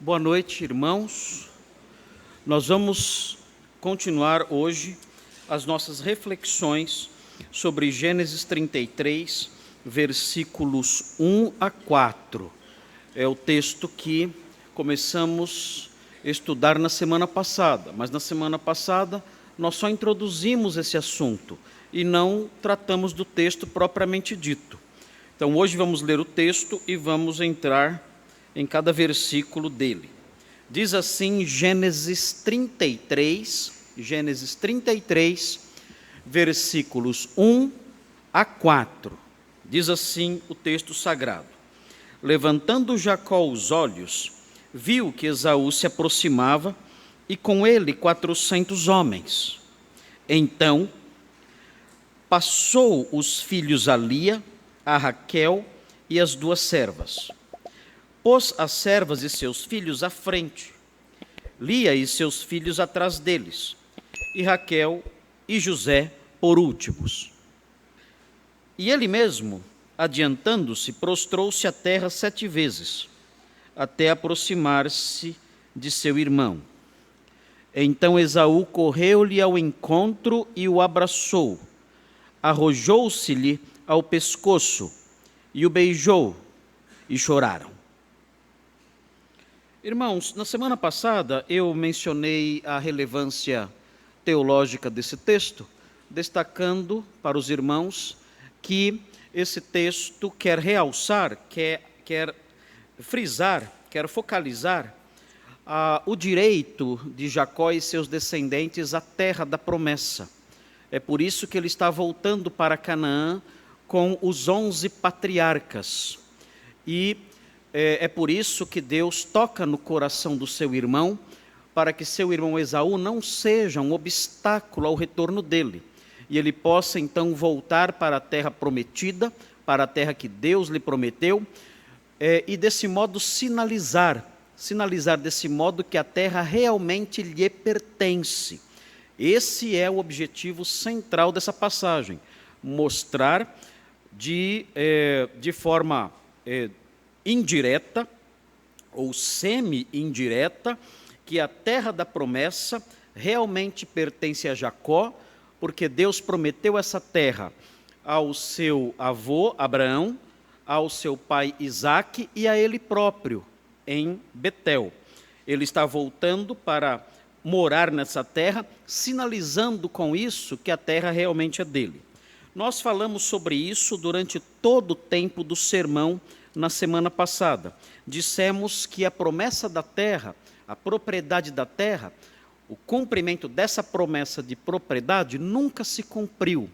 Boa noite, irmãos. Nós vamos continuar hoje as nossas reflexões sobre Gênesis 33, versículos 1 a 4. É o texto que começamos a estudar na semana passada, mas na semana passada nós só introduzimos esse assunto e não tratamos do texto propriamente dito. Então hoje vamos ler o texto e vamos entrar em cada versículo dele. Diz assim Gênesis 33, versículos 1 a 4. Diz assim o texto sagrado: Levantando Jacó os olhos, viu que Esaú se aproximava e com ele 400 homens. Então passou os filhos a Lia, a Raquel e as duas servas. Pôs as servas e seus filhos à frente, Lia e seus filhos atrás deles, e Raquel e José por últimos. E ele mesmo, adiantando-se, prostrou-se à terra 7 vezes, até aproximar-se de seu irmão. Então Esaú correu-lhe ao encontro e o abraçou, arrojou-se-lhe ao pescoço e o beijou, e choraram. Irmãos, na semana passada eu mencionei a relevância teológica desse texto, destacando para os irmãos que esse texto quer realçar, quer frisar, quer focalizar o direito de Jacó e seus descendentes à terra da promessa. É por isso que ele está voltando para Canaã com os 11 patriarcas. E é por isso que Deus toca no coração do seu irmão, para que seu irmão Esaú não seja um obstáculo ao retorno dele, e ele possa então voltar para a terra prometida, para a terra que Deus lhe prometeu, e desse modo sinalizar desse modo que a terra realmente lhe pertence. Esse é o objetivo central dessa passagem, mostrar de forma indireta ou semi-indireta que a terra da promessa realmente pertence a Jacó, porque Deus prometeu essa terra ao seu avô Abraão, ao seu pai Isaque e a ele próprio em Betel. Ele está voltando para morar nessa terra, sinalizando com isso que a terra realmente é dele. Nós falamos sobre isso durante todo o tempo do sermão na semana passada. Dissemos que a promessa da terra, a propriedade da terra, o cumprimento dessa promessa de propriedade nunca se cumpriu.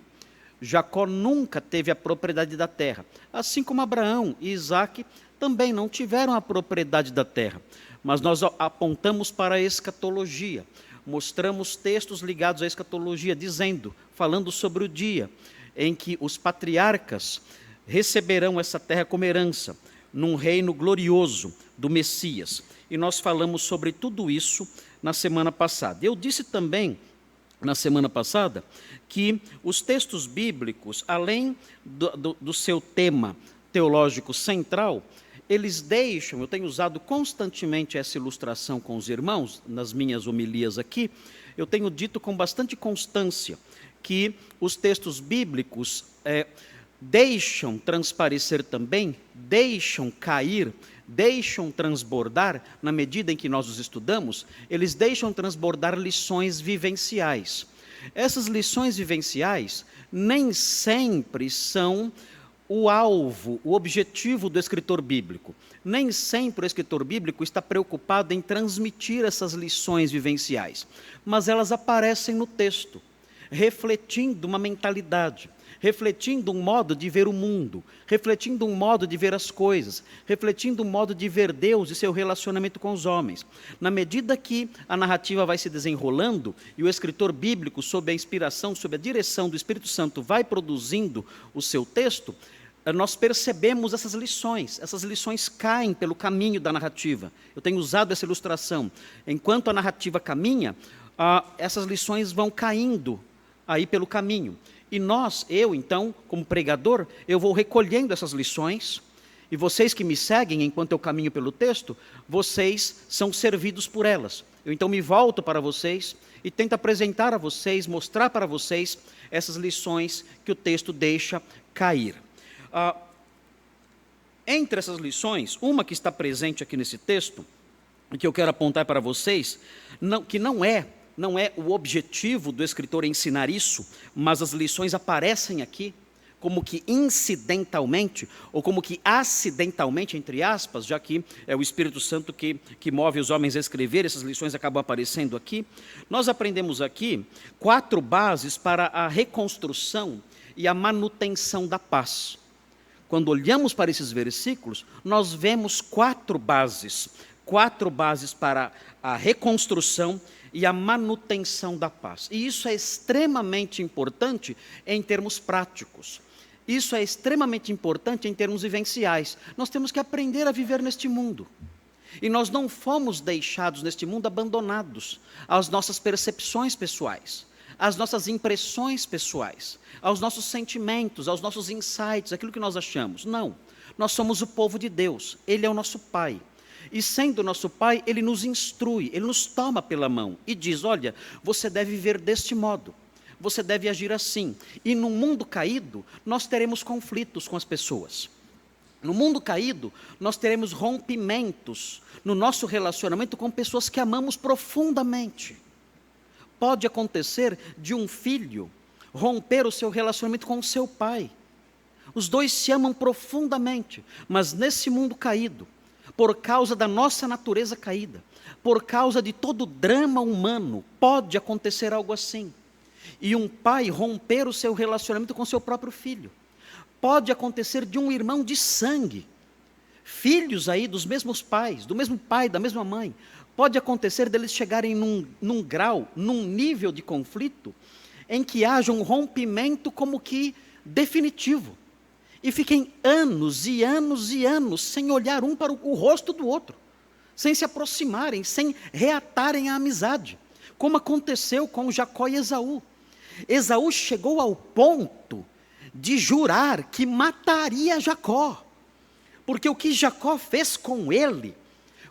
Jacó nunca teve a propriedade da terra, assim como Abraão e Isaque também não tiveram a propriedade da terra. Mas nós apontamos para a escatologia, mostramos textos ligados à escatologia, falando sobre o dia em que os patriarcas receberão essa terra como herança, num reino glorioso do Messias. E nós falamos sobre tudo isso na semana passada. Eu disse também, na semana passada, que os textos bíblicos, além do seu tema teológico central, eles deixam, eu tenho usado constantemente essa ilustração com os irmãos, nas minhas homilias aqui, eu tenho dito com bastante constância que os textos bíblicos deixam transparecer também, deixam cair, deixam transbordar, na medida em que nós os estudamos, eles deixam transbordar lições vivenciais. Essas lições vivenciais nem sempre são o alvo, o objetivo do escritor bíblico. Nem sempre o escritor bíblico está preocupado em transmitir essas lições vivenciais, mas elas aparecem no texto, refletindo uma mentalidade, refletindo um modo de ver o mundo, refletindo um modo de ver as coisas, refletindo um modo de ver Deus e seu relacionamento com os homens. Na medida que a narrativa vai se desenrolando e o escritor bíblico, sob a inspiração, sob a direção do Espírito Santo, vai produzindo o seu texto, nós percebemos essas lições caem pelo caminho da narrativa. Eu tenho usado essa ilustração. Enquanto a narrativa caminha, essas lições vão caindo aí pelo caminho. E eu então, como pregador, eu vou recolhendo essas lições E vocês que me seguem enquanto eu caminho pelo texto, vocês são servidos por elas. Eu então me volto para vocês e tento apresentar a vocês, mostrar para vocês essas lições que o texto deixa cair. Entre essas lições, uma que está presente aqui nesse texto, e que eu quero apontar para vocês, que não é o objetivo do escritor ensinar isso, mas as lições aparecem aqui, como que incidentalmente, ou como que acidentalmente, entre aspas, já que é o Espírito Santo que move os homens a escrever, essas lições acabam aparecendo aqui. Nós aprendemos aqui 4 bases para a reconstrução e a manutenção da paz. Quando olhamos para esses versículos, nós vemos 4 bases para a reconstrução e a manutenção da paz. E isso é extremamente importante em termos práticos. Isso é extremamente importante em termos vivenciais. Nós temos que aprender a viver neste mundo. E nós não fomos deixados neste mundo abandonados às nossas percepções pessoais, às nossas impressões pessoais, aos nossos sentimentos, aos nossos insights, aquilo que nós achamos. Não. Nós somos o povo de Deus. Ele é o nosso Pai. E sendo nosso Pai, Ele nos instrui, Ele nos toma pela mão e diz, olha, você deve viver deste modo, você deve agir assim. E no mundo caído, nós teremos conflitos com as pessoas. No mundo caído, nós teremos rompimentos no nosso relacionamento com pessoas que amamos profundamente. Pode acontecer de um filho romper o seu relacionamento com o seu pai. Os dois se amam profundamente, mas nesse mundo caído, por causa da nossa natureza caída, por causa de todo o drama humano, pode acontecer algo assim. E um pai romper o seu relacionamento com seu próprio filho. Pode acontecer de um irmão de sangue, filhos aí dos mesmos pais, do mesmo pai, da mesma mãe. Pode acontecer deles chegarem num grau, num nível de conflito, em que haja um rompimento como que definitivo. E fiquem anos e anos e anos sem olhar um para o rosto do outro, sem se aproximarem, sem reatarem a amizade, como aconteceu com Jacó e Esaú. Esaú chegou ao ponto de jurar que mataria Jacó, porque o que Jacó fez com ele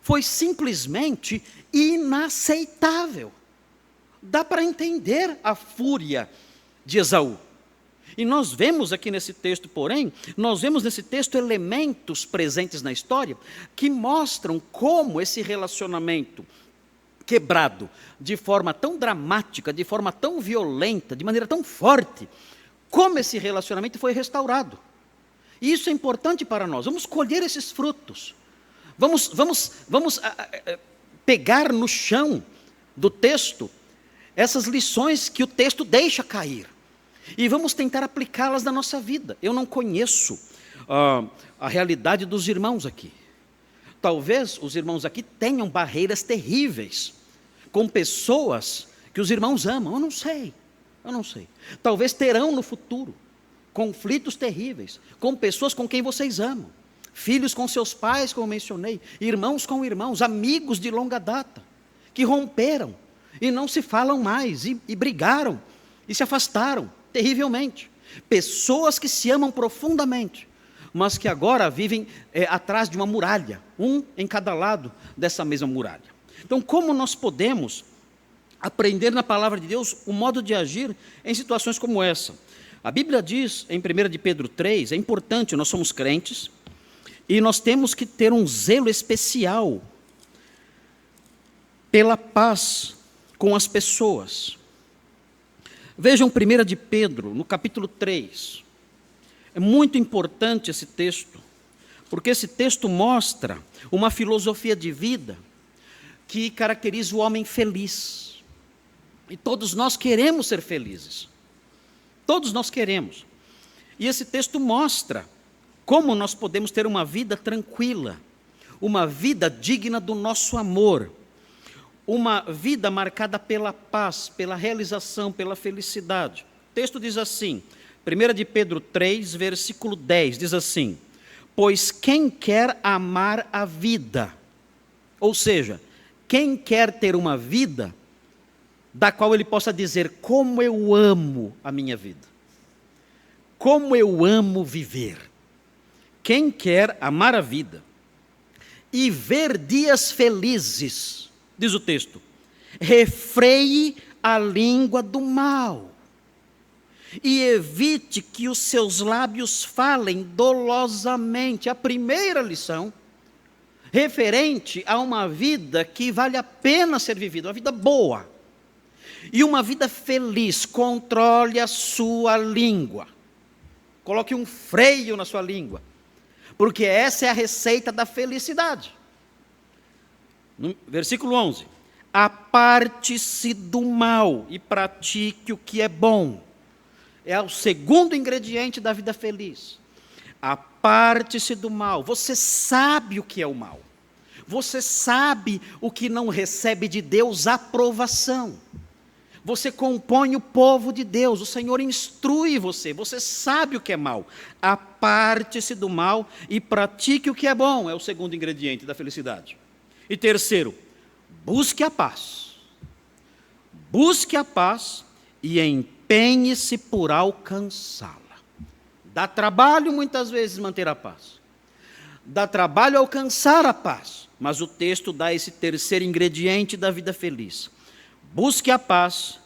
foi simplesmente inaceitável. Dá para entender a fúria de Esaú. E nós vemos aqui nesse texto, porém, nós vemos nesse texto elementos presentes na história que mostram como esse relacionamento quebrado de forma tão dramática, de forma tão violenta, de maneira tão forte, como esse relacionamento foi restaurado. E isso é importante para nós. Vamos colher esses frutos. Vamos pegar no chão do texto essas lições que o texto deixa cair. E vamos tentar aplicá-las na nossa vida. Eu não conheço a realidade dos irmãos aqui. Talvez os irmãos aqui tenham barreiras terríveis com pessoas que os irmãos amam. Eu não sei. Talvez terão no futuro conflitos terríveis com pessoas com quem vocês amam. Filhos com seus pais, como eu mencionei. Irmãos com irmãos, amigos de longa data, que romperam e não se falam mais, e brigaram, e se afastaram terrivelmente. Pessoas que se amam profundamente, mas que agora vivem atrás de uma muralha, um em cada lado dessa mesma muralha. Então, como nós podemos aprender na palavra de Deus o modo de agir em situações como essa? A Bíblia diz, em 1 de Pedro 3, é importante, nós somos crentes, e nós temos que ter um zelo especial pela paz com as pessoas. Vejam 1 de Pedro, no capítulo 3. É muito importante esse texto, porque esse texto mostra uma filosofia de vida que caracteriza o homem feliz. E todos nós queremos ser felizes. Todos nós queremos. E esse texto mostra como nós podemos ter uma vida tranquila, uma vida digna do nosso amor, uma vida marcada pela paz, pela realização, pela felicidade. O texto diz assim, 1 de Pedro 3, versículo 10, diz assim, pois quem quer amar a vida, ou seja, quem quer ter uma vida da qual ele possa dizer, como eu amo a minha vida, como eu amo viver, quem quer amar a vida e ver dias felizes, diz o texto, refreie a língua do mal e evite que os seus lábios falem dolosamente. A primeira lição, referente a uma vida que vale a pena ser vivida, uma vida boa e uma vida feliz. Controle a sua língua, coloque um freio na sua língua, porque essa é a receita da felicidade. No versículo 11, aparte-se do mal e pratique o que é bom. É o segundo ingrediente da vida feliz. Aparte-se do mal. Você sabe o que é o mal. Você sabe o que não recebe de Deus aprovação. Você compõe o povo de Deus, o Senhor instrui você, você sabe o que é mal. Aparte-se do mal e pratique o que é bom, é o segundo ingrediente da felicidade. E terceiro, busque a paz. Busque a paz e empenhe-se por alcançá-la. Dá trabalho muitas vezes manter a paz. Dá trabalho alcançar a paz, mas o texto dá esse terceiro ingrediente da vida feliz. Busque a paz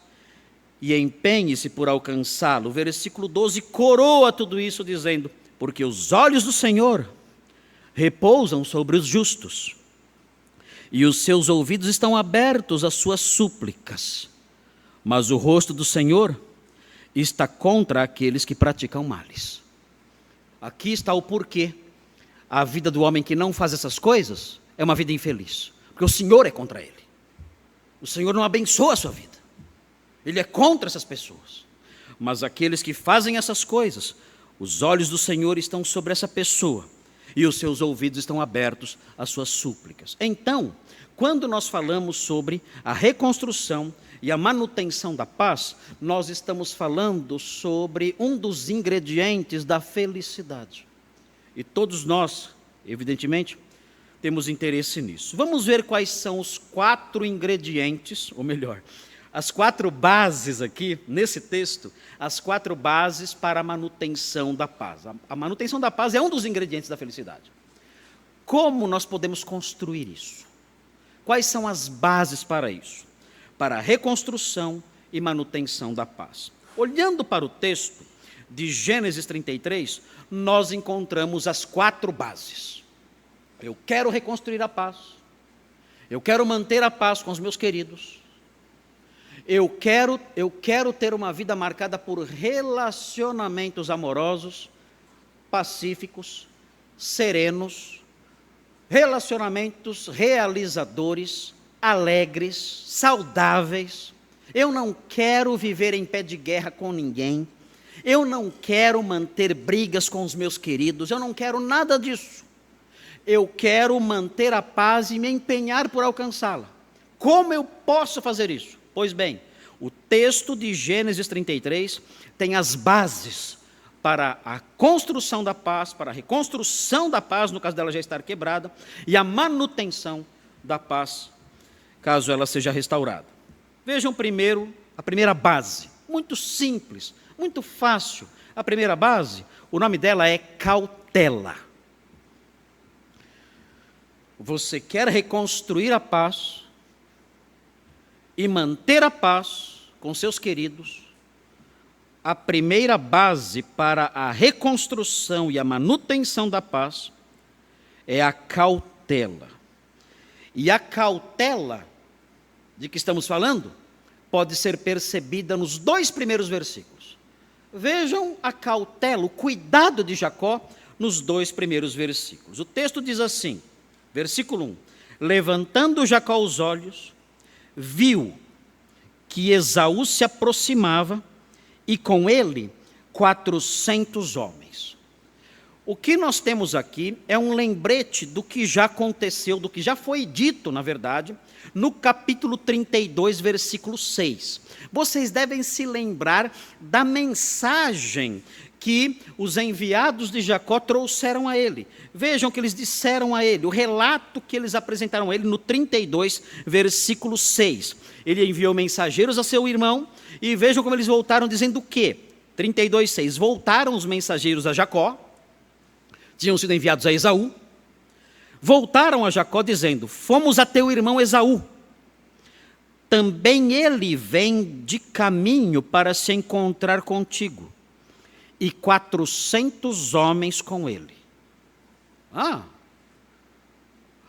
e empenhe-se por alcançá-lo. O versículo 12 coroa tudo isso dizendo, porque os olhos do Senhor repousam sobre os justos, e os seus ouvidos estão abertos às suas súplicas, mas o rosto do Senhor está contra aqueles que praticam males. Aqui está o porquê. A vida do homem que não faz essas coisas é uma vida infeliz, porque o Senhor é contra ele. O Senhor não abençoa a sua vida. Ele é contra essas pessoas. Mas aqueles que fazem essas coisas, os olhos do Senhor estão sobre essa pessoa e os seus ouvidos estão abertos às suas súplicas. Então, quando nós falamos sobre a reconstrução e a manutenção da paz, nós estamos falando sobre um dos ingredientes da felicidade. E todos nós, evidentemente, temos interesse nisso. Vamos ver quais são os 4 ingredientes, ou melhor, as 4 bases aqui, nesse texto, as 4 bases para a manutenção da paz. A manutenção da paz é um dos ingredientes da felicidade. Como nós podemos construir isso? Quais são as bases para isso? Para a reconstrução e manutenção da paz. Olhando para o texto de Gênesis 33, nós encontramos as 4 bases. Eu quero reconstruir a paz. Eu quero manter a paz com os meus queridos. Eu quero ter uma vida marcada por relacionamentos amorosos, pacíficos, serenos, relacionamentos realizadores, alegres, saudáveis. Eu não quero viver em pé de guerra com ninguém. Eu não quero manter brigas com os meus queridos. Eu não quero nada disso. Eu quero manter a paz e me empenhar por alcançá-la. Como eu posso fazer isso? Pois bem, o texto de Gênesis 33 tem as bases para a construção da paz, para a reconstrução da paz, no caso dela já estar quebrada, e a manutenção da paz, caso ela seja restaurada. Vejam primeiro a primeira base, muito simples, muito fácil. A primeira base, o nome dela é cautela. Você quer reconstruir a paz e manter a paz com seus queridos, a primeira base para a reconstrução e a manutenção da paz é a cautela. E a cautela de que estamos falando pode ser percebida nos 2 primeiros versículos. Vejam a cautela, o cuidado de Jacó nos 2 primeiros versículos. O texto diz assim, versículo 1, levantando Jacó os olhos, viu que Esaú se aproximava e com ele 400 homens. O que nós temos aqui é um lembrete do que já aconteceu, do que já foi dito, na verdade, no capítulo 32, versículo 6. Vocês devem se lembrar da mensagem que os enviados de Jacó trouxeram a ele. Vejam o que eles disseram a ele, o relato que eles apresentaram a ele no 32, versículo 6. Ele enviou mensageiros a seu irmão, e vejam como eles voltaram dizendo o quê? 32, 6. Voltaram os mensageiros a Jacó, tinham sido enviados a Esaú, voltaram a Jacó dizendo: fomos a teu irmão Esaú. Também ele vem de caminho para se encontrar contigo, e 400 homens com ele.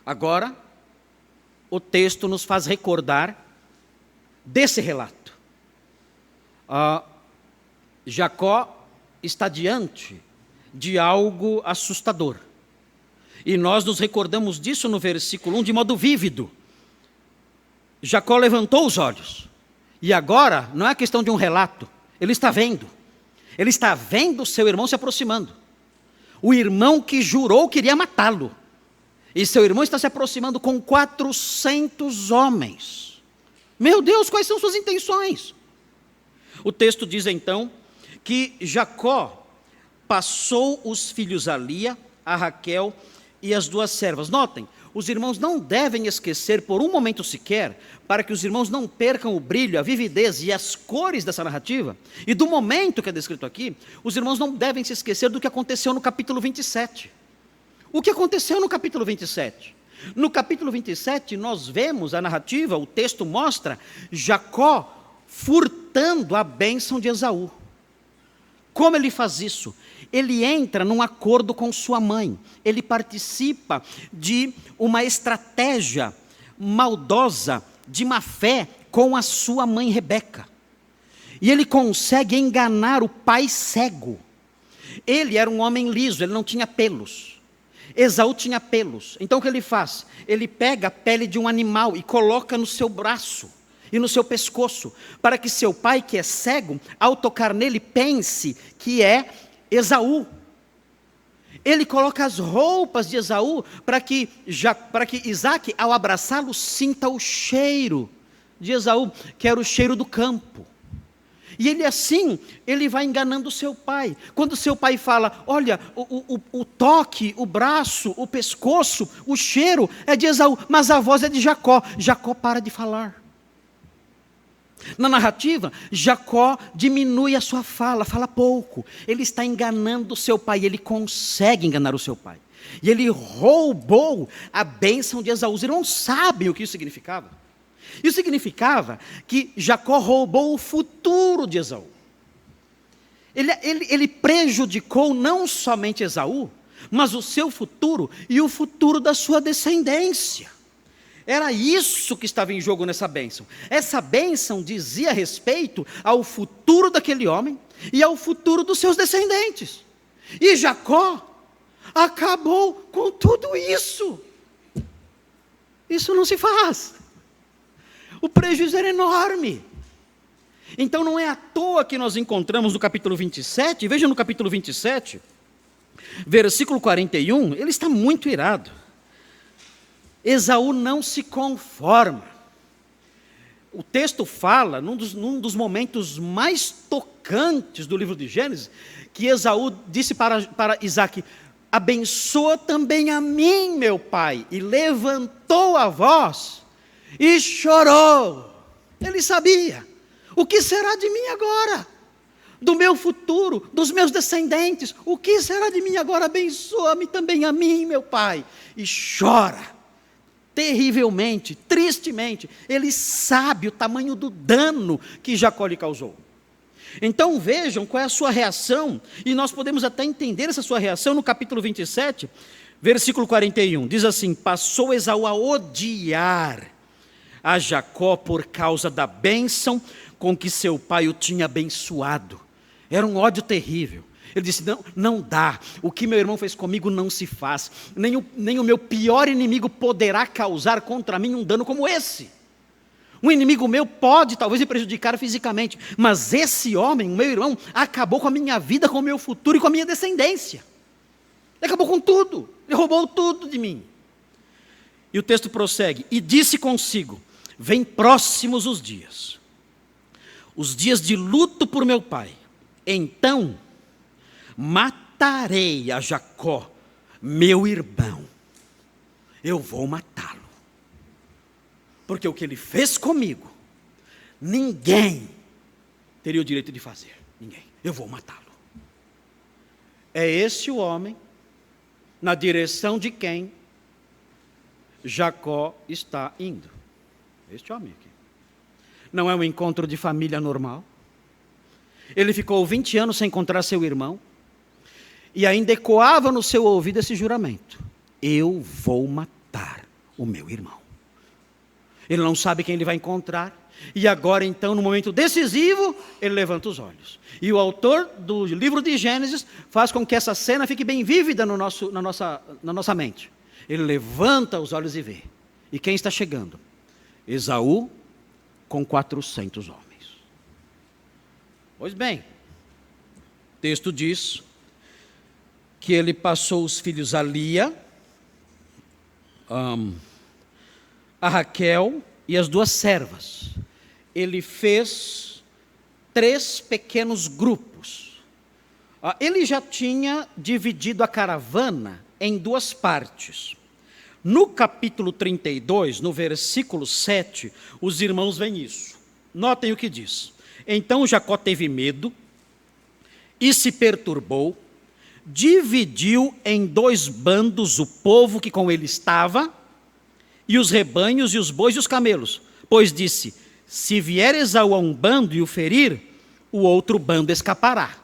Agora, o texto nos faz recordar desse relato. Jacó está diante de algo assustador. E nós nos recordamos disso no versículo 1 de modo vívido. Jacó levantou os olhos. E agora, não é questão de um relato. Ele está vendo. Ele está vendo seu irmão se aproximando. O irmão que jurou que iria matá-lo. E seu irmão está se aproximando com 400 homens. Meu Deus, quais são suas intenções? O texto diz então que Jacó passou os filhos a Lia, a Raquel e as duas servas. Notem, os irmãos não devem esquecer por um momento sequer, para que os irmãos não percam o brilho, a vividez e as cores dessa narrativa, e do momento que é descrito aqui, os irmãos não devem se esquecer do que aconteceu no capítulo 27. O que aconteceu no capítulo 27? No capítulo 27, nós vemos a narrativa, o texto mostra Jacó furtando a bênção de Esaú. Como ele faz isso? Ele entra num acordo com sua mãe. Ele participa de uma estratégia maldosa, de má fé, com a sua mãe Rebeca. E ele consegue enganar o pai cego. Ele era um homem liso, ele não tinha pelos. Esaú tinha pelos. Então o que ele faz? Ele pega a pele de um animal e coloca no seu braço e no seu pescoço, para que seu pai, que é cego, ao tocar nele, pense que é Esaú. Ele coloca as roupas de Esaú para que Isaac, ao abraçá-lo, sinta o cheiro de Esaú, que era o cheiro do campo. E ele vai enganando seu pai. Quando seu pai fala: olha, o toque, o braço, o pescoço, o cheiro é de Esaú, mas a voz é de Jacó. Jacó para de falar. Na narrativa, Jacó diminui a sua fala pouco. Ele está enganando seu pai, ele consegue enganar o seu pai. E ele roubou a bênção de Esaú. Os irmãos sabem o que isso significava? Isso significava que Jacó roubou o futuro de Esaú. Ele prejudicou não somente Esaú, mas o seu futuro e o futuro da sua descendência. Era isso que estava em jogo nessa bênção. Essa bênção dizia respeito ao futuro daquele homem e ao futuro dos seus descendentes. E Jacó acabou com tudo isso. Isso não se faz. O prejuízo era enorme. Então não é à toa que nós encontramos no capítulo 27, veja no capítulo 27, versículo 41, ele está muito irado. Esaú não se conforma. O texto fala, num dos momentos mais tocantes do livro de Gênesis, que Esaú disse para Isaac: abençoa também a mim, meu pai. E levantou a voz e chorou. Ele sabia: o que será de mim agora? Do meu futuro, dos meus descendentes, o que será de mim agora? Abençoa-me também a mim, meu pai. E chora. Terrivelmente, tristemente, ele sabe o tamanho do dano que Jacó lhe causou. Então vejam qual é a sua reação, e nós podemos até entender essa sua reação no capítulo 27, versículo 41, diz assim: passou Esaú a odiar a Jacó por causa da bênção com que seu pai o tinha abençoado. Era um ódio terrível. Ele disse: não dá, o que meu irmão fez comigo não se faz, nem o meu pior inimigo poderá causar contra mim um dano como esse. Um inimigo meu pode talvez me prejudicar fisicamente, mas esse homem, o meu irmão, acabou com a minha vida, com o meu futuro e com a minha descendência. Ele acabou com tudo, ele roubou tudo de mim. E o texto prossegue: e disse consigo: vem próximos os dias de luto por meu pai, então matarei a Jacó, meu irmão. Eu vou matá-lo. Porque o que ele fez comigo, ninguém teria o direito de fazer. Ninguém. Eu vou matá-lo. É esse o homem na direção de quem Jacó está indo. Este homem aqui. Não é um encontro de família normal. Ele ficou 20 anos sem encontrar seu irmão, e ainda ecoava no seu ouvido esse juramento: eu vou matar o meu irmão. Ele não sabe quem ele vai encontrar, e agora então, no momento decisivo, ele levanta os olhos. E o autor do livro de Gênesis faz com que essa cena fique bem vívida na nossa mente. Ele levanta os olhos e vê. E quem está chegando? Esaú com 400 homens. Pois bem, o texto diz que ele passou os filhos a Lia, a Raquel e as duas servas. Ele fez 3 pequenos grupos. Ele já tinha dividido a caravana em 2 partes. No capítulo 32, no versículo 7, os irmãos veem isso. Notem o que diz. Então Jacó teve medo e se perturbou, dividiu em 2 bandos o povo que com ele estava, e os rebanhos, e os bois, e os camelos. Pois disse: se vier Esaú a um bando e o ferir, o outro bando escapará.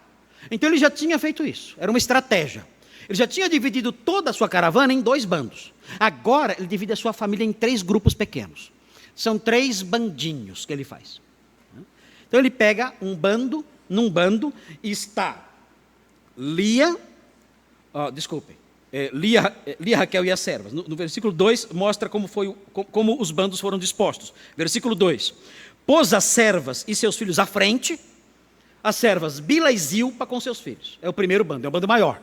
Então ele já tinha feito isso, era uma estratégia. Ele já tinha dividido toda a sua caravana em 2 bandos. Agora ele divide a sua família em 3 grupos pequenos. São 3 bandinhos que ele faz. Então ele pega um bando, num bando está Lia, Lia, Raquel e as servas. No versículo 2 mostra como os bandos foram dispostos. Versículo 2: pôs as servas e seus filhos à frente, as servas Bila e Zilpa com seus filhos. É o primeiro bando, é o bando maior.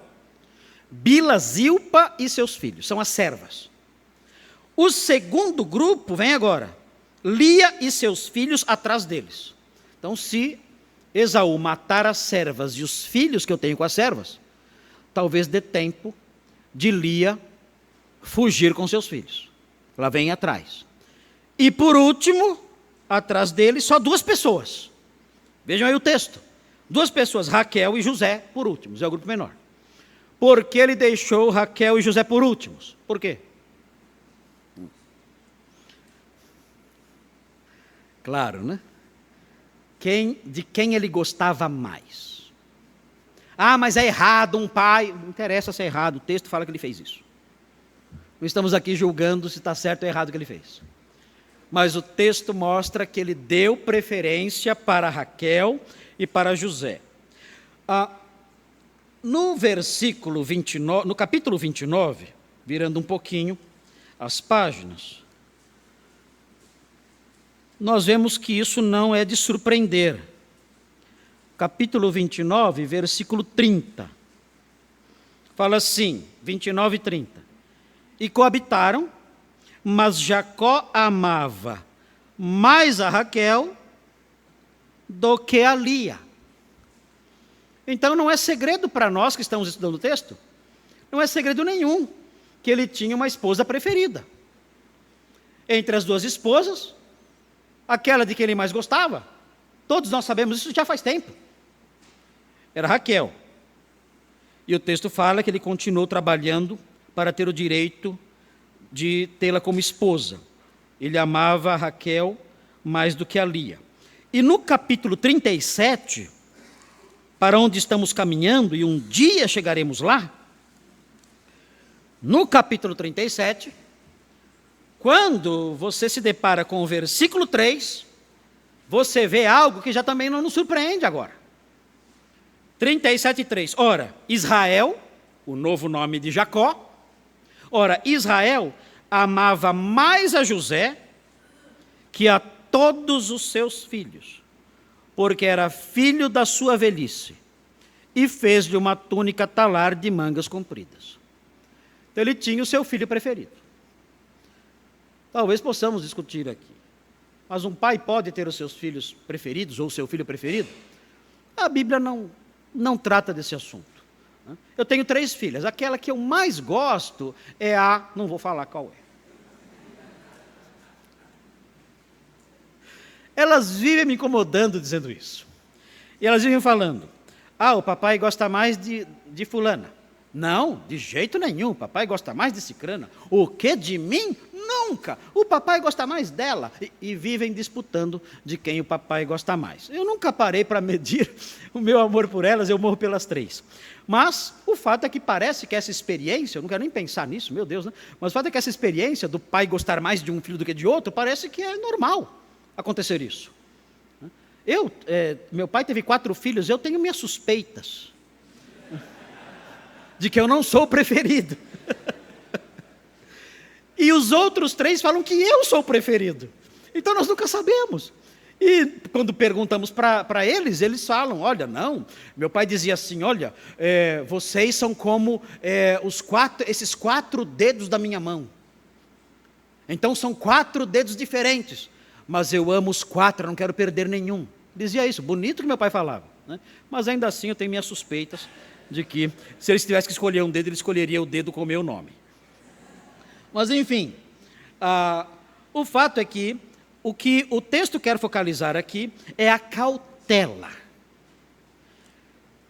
Bila, Zilpa e seus filhos, são as servas. O segundo grupo vem agora, Lia e seus filhos atrás deles. Então, se Esaú matar as servas e os filhos que eu tenho com as servas, talvez dê tempo de Lia fugir com seus filhos. Ela vem atrás. E por último, atrás dele, só 2 pessoas. Vejam aí o texto. 2 pessoas, Raquel e José, por últimos, é o grupo menor. Por que ele deixou Raquel e José por últimos? Por quê? Claro, né? De quem ele gostava mais? Mas é errado um pai. Não interessa se é errado, o texto fala que ele fez isso. Não estamos aqui julgando se está certo ou errado o que ele fez. Mas o texto mostra que ele deu preferência para Raquel e para José. No versículo 29, no capítulo 29, virando um pouquinho as páginas, nós vemos que isso não é de surpreender. Capítulo 29, versículo 30. Fala assim, 29 e 30. E coabitaram, mas Jacó amava mais a Raquel do que a Lia. Então não é segredo para nós que estamos estudando o texto, não é segredo nenhum que ele tinha uma esposa preferida. Entre as 2 esposas, aquela de quem ele mais gostava, todos nós sabemos isso já faz tempo, era Raquel. E o texto fala que ele continuou trabalhando para ter o direito de tê-la como esposa. Ele amava a Raquel mais do que a Lia. E no capítulo 37, para onde estamos caminhando, e um dia chegaremos lá, no capítulo 37, quando você se depara com o versículo 3, você vê algo que já também não nos surpreende agora. 37:3. Ora, Israel, o novo nome de Jacó, ora, Israel amava mais a José que a todos os seus filhos, porque era filho da sua velhice, e fez-lhe uma túnica talar de mangas compridas. Então ele tinha o seu filho preferido. Talvez possamos discutir aqui, mas um pai pode ter os seus filhos preferidos, ou o seu filho preferido? A Bíblia não trata desse assunto. Eu tenho 3 filhas, aquela que eu mais gosto é não vou falar qual é. Elas vivem me incomodando dizendo isso. E elas vivem falando: o papai gosta mais de fulana. Não, de jeito nenhum, o papai gosta mais de cicrana. O que de mim? Nunca. O papai gosta mais dela. E vivem disputando de quem o papai gosta mais. Eu nunca parei para medir o meu amor por elas, eu morro pelas três. Mas o fato é que parece que essa experiência, eu não quero nem pensar nisso, meu Deus, né? Mas o fato é que essa experiência do pai gostar mais de um filho do que de outro, parece que é normal acontecer isso. Meu pai teve 4 filhos, eu tenho minhas suspeitas de que eu não sou o preferido. E os outros 3 falam que eu sou o preferido. Então nós nunca sabemos. E quando perguntamos para eles, eles falam, olha, não, meu pai dizia assim, olha, vocês são como esses 4 dedos da minha mão. Então são 4 dedos diferentes, mas eu amo os 4, eu não quero perder nenhum. Dizia isso, bonito que meu pai falava, né? Mas ainda assim eu tenho minhas suspeitas de que, se ele tivesse que escolher um dedo, ele escolheria o dedo com o meu nome. Mas enfim, o fato é que o texto quer focalizar aqui é a cautela.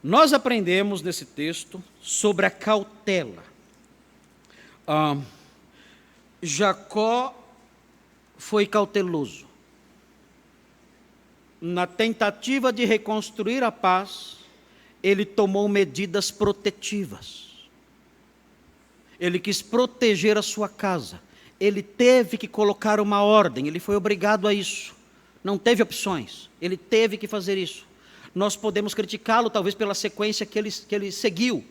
Nós aprendemos nesse texto sobre a cautela. Jacó foi cauteloso. Na tentativa de reconstruir a paz, ele tomou medidas protetivas. Ele quis proteger a sua casa. Ele teve que colocar uma ordem, ele foi obrigado a isso. Não teve opções, ele teve que fazer isso. Nós podemos criticá-lo talvez pela sequência que ele seguiu,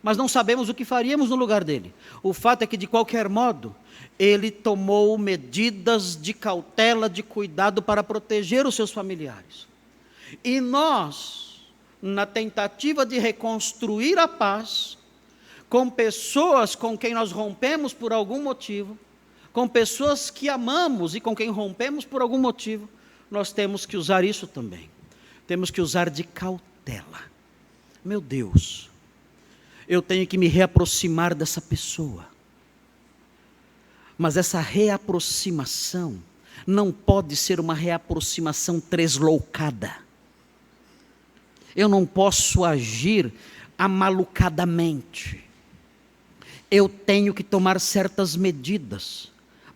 mas não sabemos o que faríamos no lugar dele. O fato é que, de qualquer modo, ele tomou medidas de cautela, de cuidado para proteger os seus familiares. E nós, na tentativa de reconstruir a paz, com pessoas com quem nós rompemos por algum motivo, com pessoas que amamos e com quem rompemos por algum motivo, nós temos que usar isso também. Temos que usar de cautela. Meu Deus, eu tenho que me reaproximar dessa pessoa. Mas essa reaproximação não pode ser uma reaproximação tresloucada. Eu não posso agir amalucadamente. Eu tenho que tomar certas medidas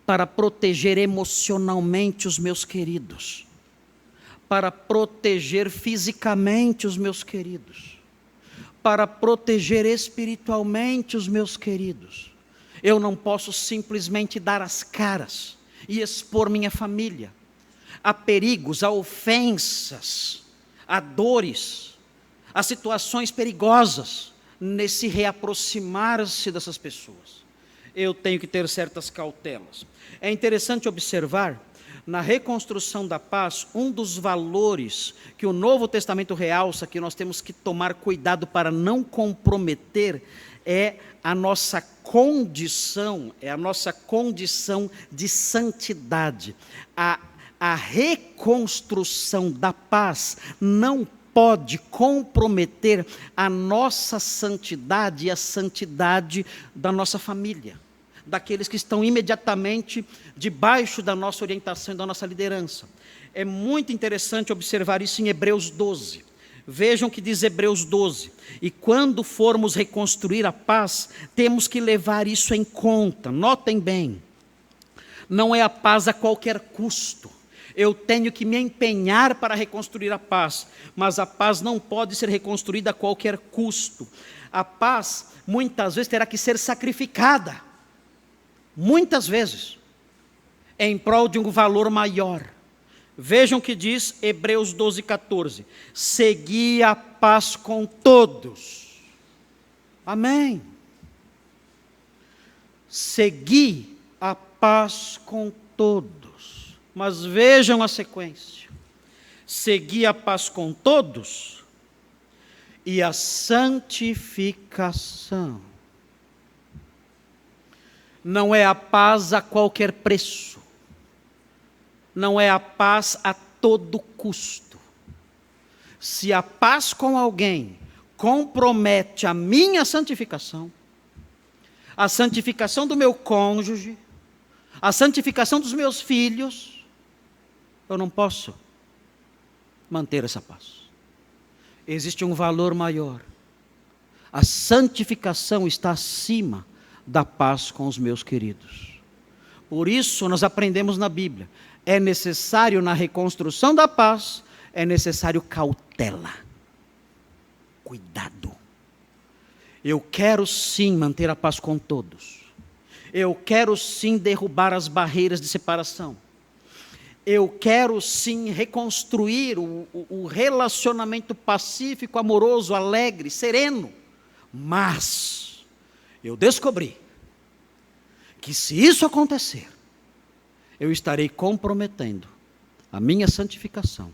para proteger emocionalmente os meus queridos, para proteger fisicamente os meus queridos, para proteger espiritualmente os meus queridos. Eu não posso simplesmente dar as caras e expor minha família a perigos, a ofensas, a dores, a situações perigosas nesse reaproximar-se dessas pessoas. Eu tenho que ter certas cautelas. É interessante observar, na reconstrução da paz, um dos valores que o Novo Testamento realça, que nós temos que tomar cuidado para não comprometer, é a nossa condição de santidade. A reconstrução da paz não pode comprometer a nossa santidade e a santidade da nossa família, daqueles que estão imediatamente debaixo da nossa orientação e da nossa liderança. É muito interessante observar isso em Hebreus 12. Vejam o que diz Hebreus 12. E quando formos reconstruir a paz, temos que levar isso em conta. Notem bem, não é a paz a qualquer custo. Eu tenho que me empenhar para reconstruir a paz, mas a paz não pode ser reconstruída a qualquer custo. A paz, muitas vezes, terá que ser sacrificada. Muitas vezes, em prol de um valor maior. Vejam o que diz Hebreus 12, 14. Segui a paz com todos. Amém. Segui a paz com todos. Mas vejam a sequência. Segui a paz com todos e a santificação. Não é a paz a qualquer preço. Não é a paz a todo custo. Se a paz com alguém compromete a minha santificação, a santificação do meu cônjuge, a santificação dos meus filhos, eu não posso manter essa paz. Existe um valor maior. A santificação está acima da paz com os meus queridos. Por isso nós aprendemos na Bíblia, é necessário na reconstrução da paz, é necessário cautela, cuidado. Eu quero sim manter a paz com todos. Eu quero sim derrubar as barreiras de separação. Eu quero sim reconstruir o relacionamento pacífico, amoroso, alegre, sereno. Mas eu descobri que se isso acontecer, eu estarei comprometendo a minha santificação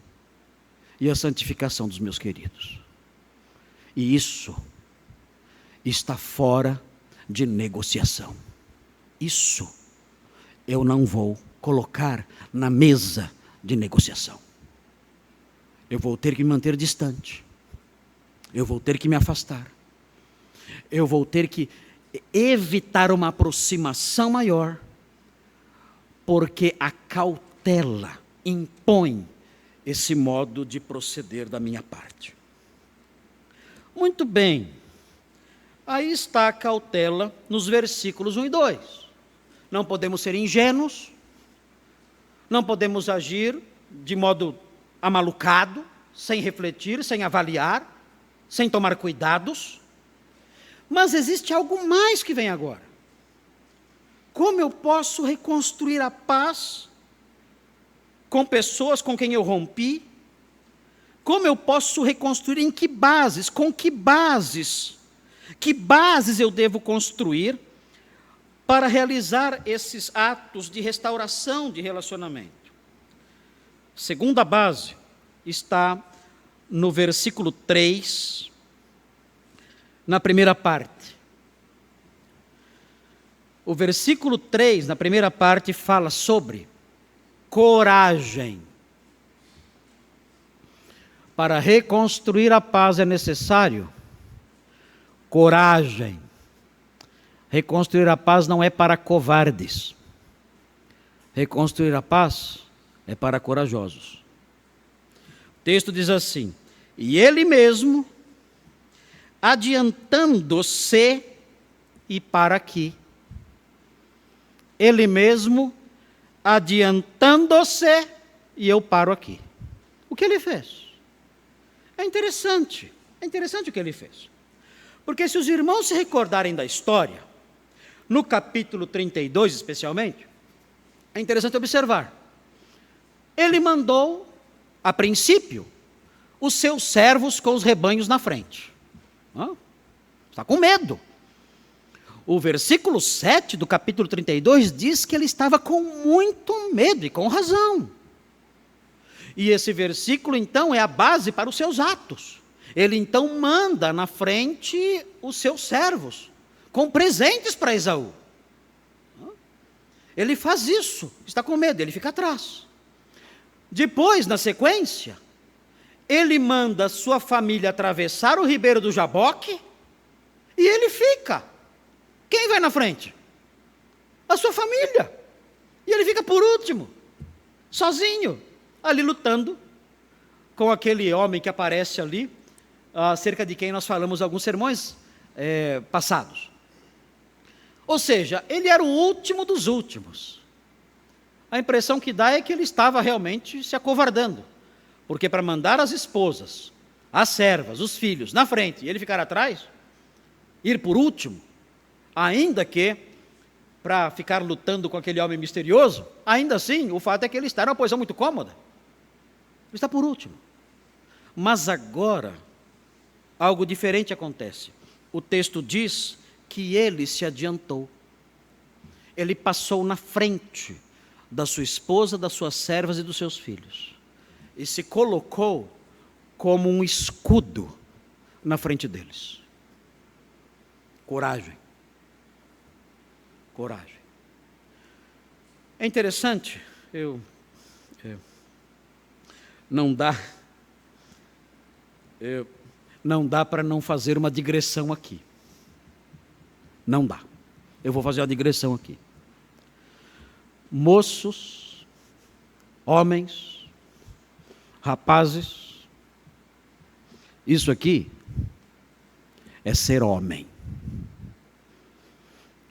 e a santificação dos meus queridos. E isso está fora de negociação. Isso eu não vou colocar na mesa de negociação. Eu vou ter que me manter distante. Eu vou ter que me afastar. Eu vou ter que evitar uma aproximação maior, porque a cautela impõe esse modo de proceder da minha parte. Muito bem. Aí está a cautela nos versículos 1 e 2. Não podemos ser ingênuos, não podemos agir de modo amalucado, sem refletir, sem avaliar, sem tomar cuidados. Mas existe algo mais que vem agora. Como eu posso reconstruir a paz com pessoas com quem eu rompi? Como eu posso reconstruir? Em que bases? Com que bases? Que bases eu devo construir para realizar esses atos de restauração de relacionamento? Segunda base está no versículo 3, na primeira parte. O versículo 3, na primeira parte, fala sobre coragem. Para reconstruir a paz é necessário coragem. Reconstruir a paz não é para covardes. Reconstruir a paz é para corajosos. O texto diz assim: e ele mesmo, adiantando-se, e para aqui. Ele mesmo, adiantando-se, e eu paro aqui. O que ele fez? É interessante o que ele fez. Porque se os irmãos se recordarem da história, no capítulo 32 especialmente, é interessante observar. Ele mandou, a princípio, os seus servos com os rebanhos na frente. Está com medo. O versículo 7 do capítulo 32 diz que ele estava com muito medo, e com razão. E esse versículo, então, é a base para os seus atos. Ele, então, manda na frente os seus servos, com presentes para Esaú. Ele faz isso, está com medo, ele fica atrás. Depois, na sequência, ele manda sua família atravessar o ribeiro do Jaboque, e ele fica. Quem vai na frente? A sua família. E ele fica por último, sozinho, ali lutando com aquele homem que aparece ali, acerca de quem nós falamos alguns sermões passados. Ou seja, ele era o último dos últimos. A impressão que dá é que ele estava realmente se acovardando, porque para mandar as esposas, as servas, os filhos na frente e ele ficar atrás, ir por último, ainda que para ficar lutando com aquele homem misterioso, ainda assim, o fato é que ele está numa posição muito cômoda. Ele está por último. Mas agora, algo diferente acontece. O texto diz que ele se adiantou. Ele passou na frente da sua esposa, das suas servas e dos seus filhos. E se colocou como um escudo na frente deles. Coragem. Coragem. É interessante, não dá para não fazer uma digressão aqui. Não dá. Eu vou fazer uma digressão aqui. Moços, homens, rapazes, isso aqui é ser homem.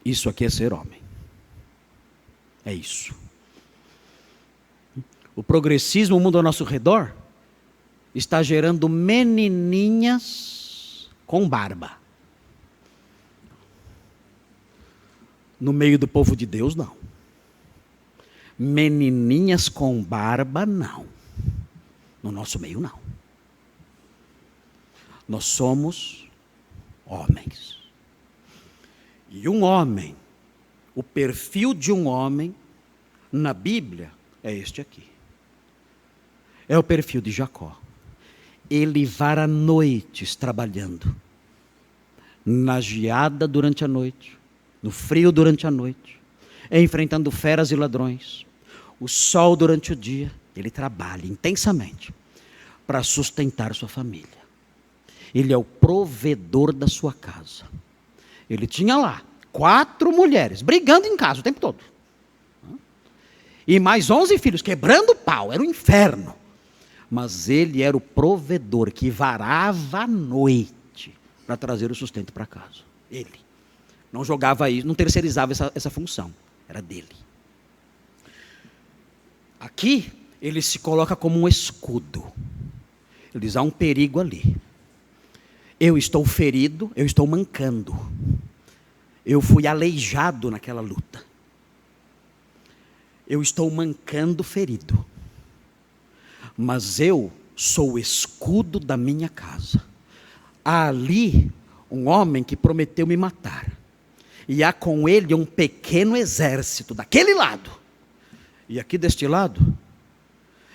Isso aqui é ser homem. É isso. O progressismo, o mundo ao nosso redor, está gerando menininhas com barba. No meio do povo de Deus, não. Menininhas com barba, não. No nosso meio, não. Nós somos homens. E um homem, o perfil de um homem, na Bíblia, é este aqui. É o perfil de Jacó. Ele vara noites trabalhando. Na geada durante a noite, no frio durante a noite, enfrentando feras e ladrões. O sol durante o dia, ele trabalha intensamente para sustentar sua família. Ele é o provedor da sua casa. Ele tinha lá 4 mulheres, brigando em casa o tempo todo. E mais 11 filhos, quebrando pau, era o inferno. Mas ele era o provedor que varava à noite para trazer o sustento para casa. Ele. Não jogava isso, não terceirizava essa função. Era dele. Aqui, ele se coloca como um escudo. Ele diz, há um perigo ali. Eu estou ferido, eu estou mancando. Eu fui aleijado naquela luta. Eu estou mancando, ferido. Mas eu sou o escudo da minha casa. Há ali um homem que prometeu me matar. E há com ele um pequeno exército daquele lado. E aqui deste lado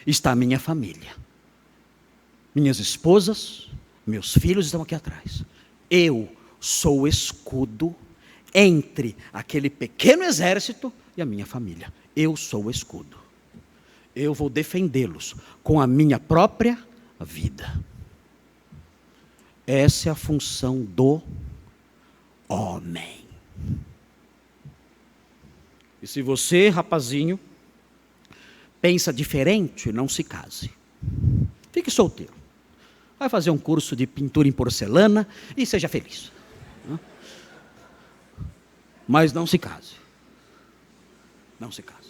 está a minha família. Minhas esposas, meus filhos estão aqui atrás. Eu sou o escudo entre aquele pequeno exército e a minha família. Eu sou o escudo. Eu vou defendê-los com a minha própria vida. Essa é a função do homem. E se você, rapazinho, pensa diferente, não se case. Fique solteiro. Vai fazer um curso de pintura em porcelana e seja feliz. Mas não se case. Não se case.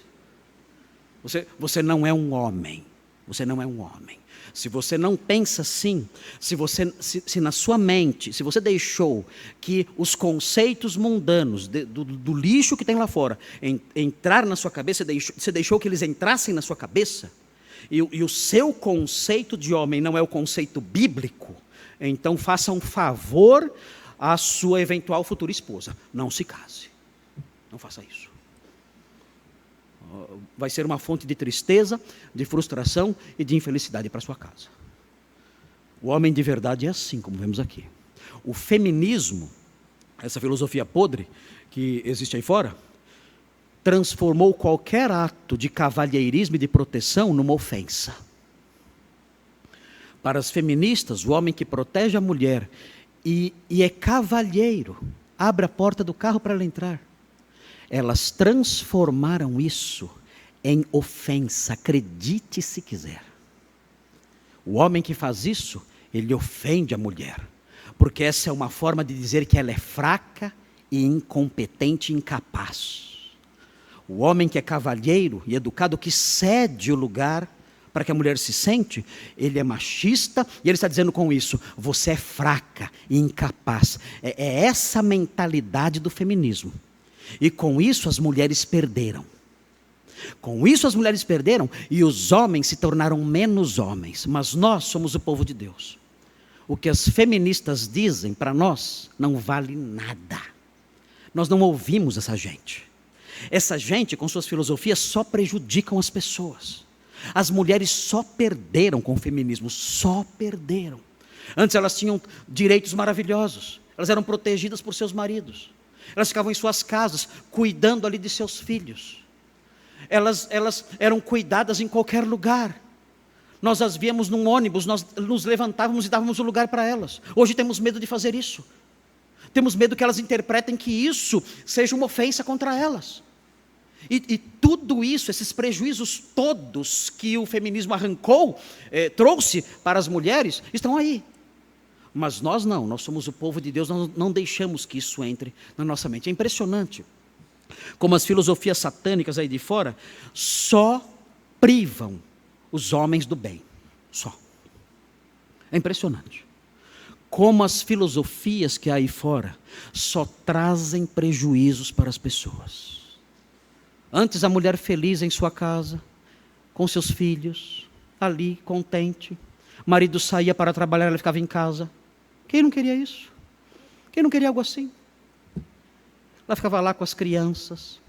Você não é um homem. Você não é um homem. Se você não pensa assim, se na sua mente, se você deixou que os conceitos mundanos do lixo que tem lá fora entrar na sua cabeça, você deixou que eles entrassem na sua cabeça, e o seu conceito de homem não é o conceito bíblico, então faça um favor à sua eventual futura esposa. Não se case. Não faça isso. Vai ser uma fonte de tristeza, de frustração e de infelicidade para sua casa. O homem de verdade é assim, como vemos aqui. O feminismo, essa filosofia podre que existe aí fora, transformou qualquer ato de cavalheirismo e de proteção numa ofensa. Para as feministas, o homem que protege a mulher e é cavalheiro, abre a porta do carro para ela entrar. Elas transformaram isso em ofensa, acredite se quiser. O homem que faz isso, ele ofende a mulher, porque essa é uma forma de dizer que ela é fraca e incompetente e incapaz. O homem que é cavalheiro e educado, que cede o lugar para que a mulher se sente, ele é machista e ele está dizendo com isso, você é fraca e incapaz. É essa mentalidade do feminismo. E com isso as mulheres perderam. Com isso as mulheres perderam e os homens se tornaram menos homens. Mas nós somos o povo de Deus. O que as feministas dizem para nós não vale nada. Nós não ouvimos essa gente. Essa gente com suas filosofias só prejudicam as pessoas. As mulheres só perderam com o feminismo, só perderam. Antes elas tinham direitos maravilhosos. Elas eram protegidas por seus maridos. Elas ficavam em suas casas, cuidando ali de seus filhos. Elas eram cuidadas em qualquer lugar. Nós as víamos num ônibus, nós nos levantávamos e dávamos um lugar para elas. Hoje temos medo de fazer isso. Temos medo que elas interpretem que isso seja uma ofensa contra elas. E tudo isso, esses prejuízos todos que o feminismo arrancou, trouxe para as mulheres, estão aí. Mas nós não, nós somos o povo de Deus, nós não deixamos que isso entre na nossa mente. É impressionante como as filosofias satânicas aí de fora só privam os homens do bem. Só. É impressionante. Como as filosofias que há aí fora só trazem prejuízos para as pessoas. Antes a mulher feliz em sua casa, com seus filhos, ali, contente. O marido saía para trabalhar, ela ficava em casa. Quem não queria isso? Quem não queria algo assim? Ela ficava lá com as crianças,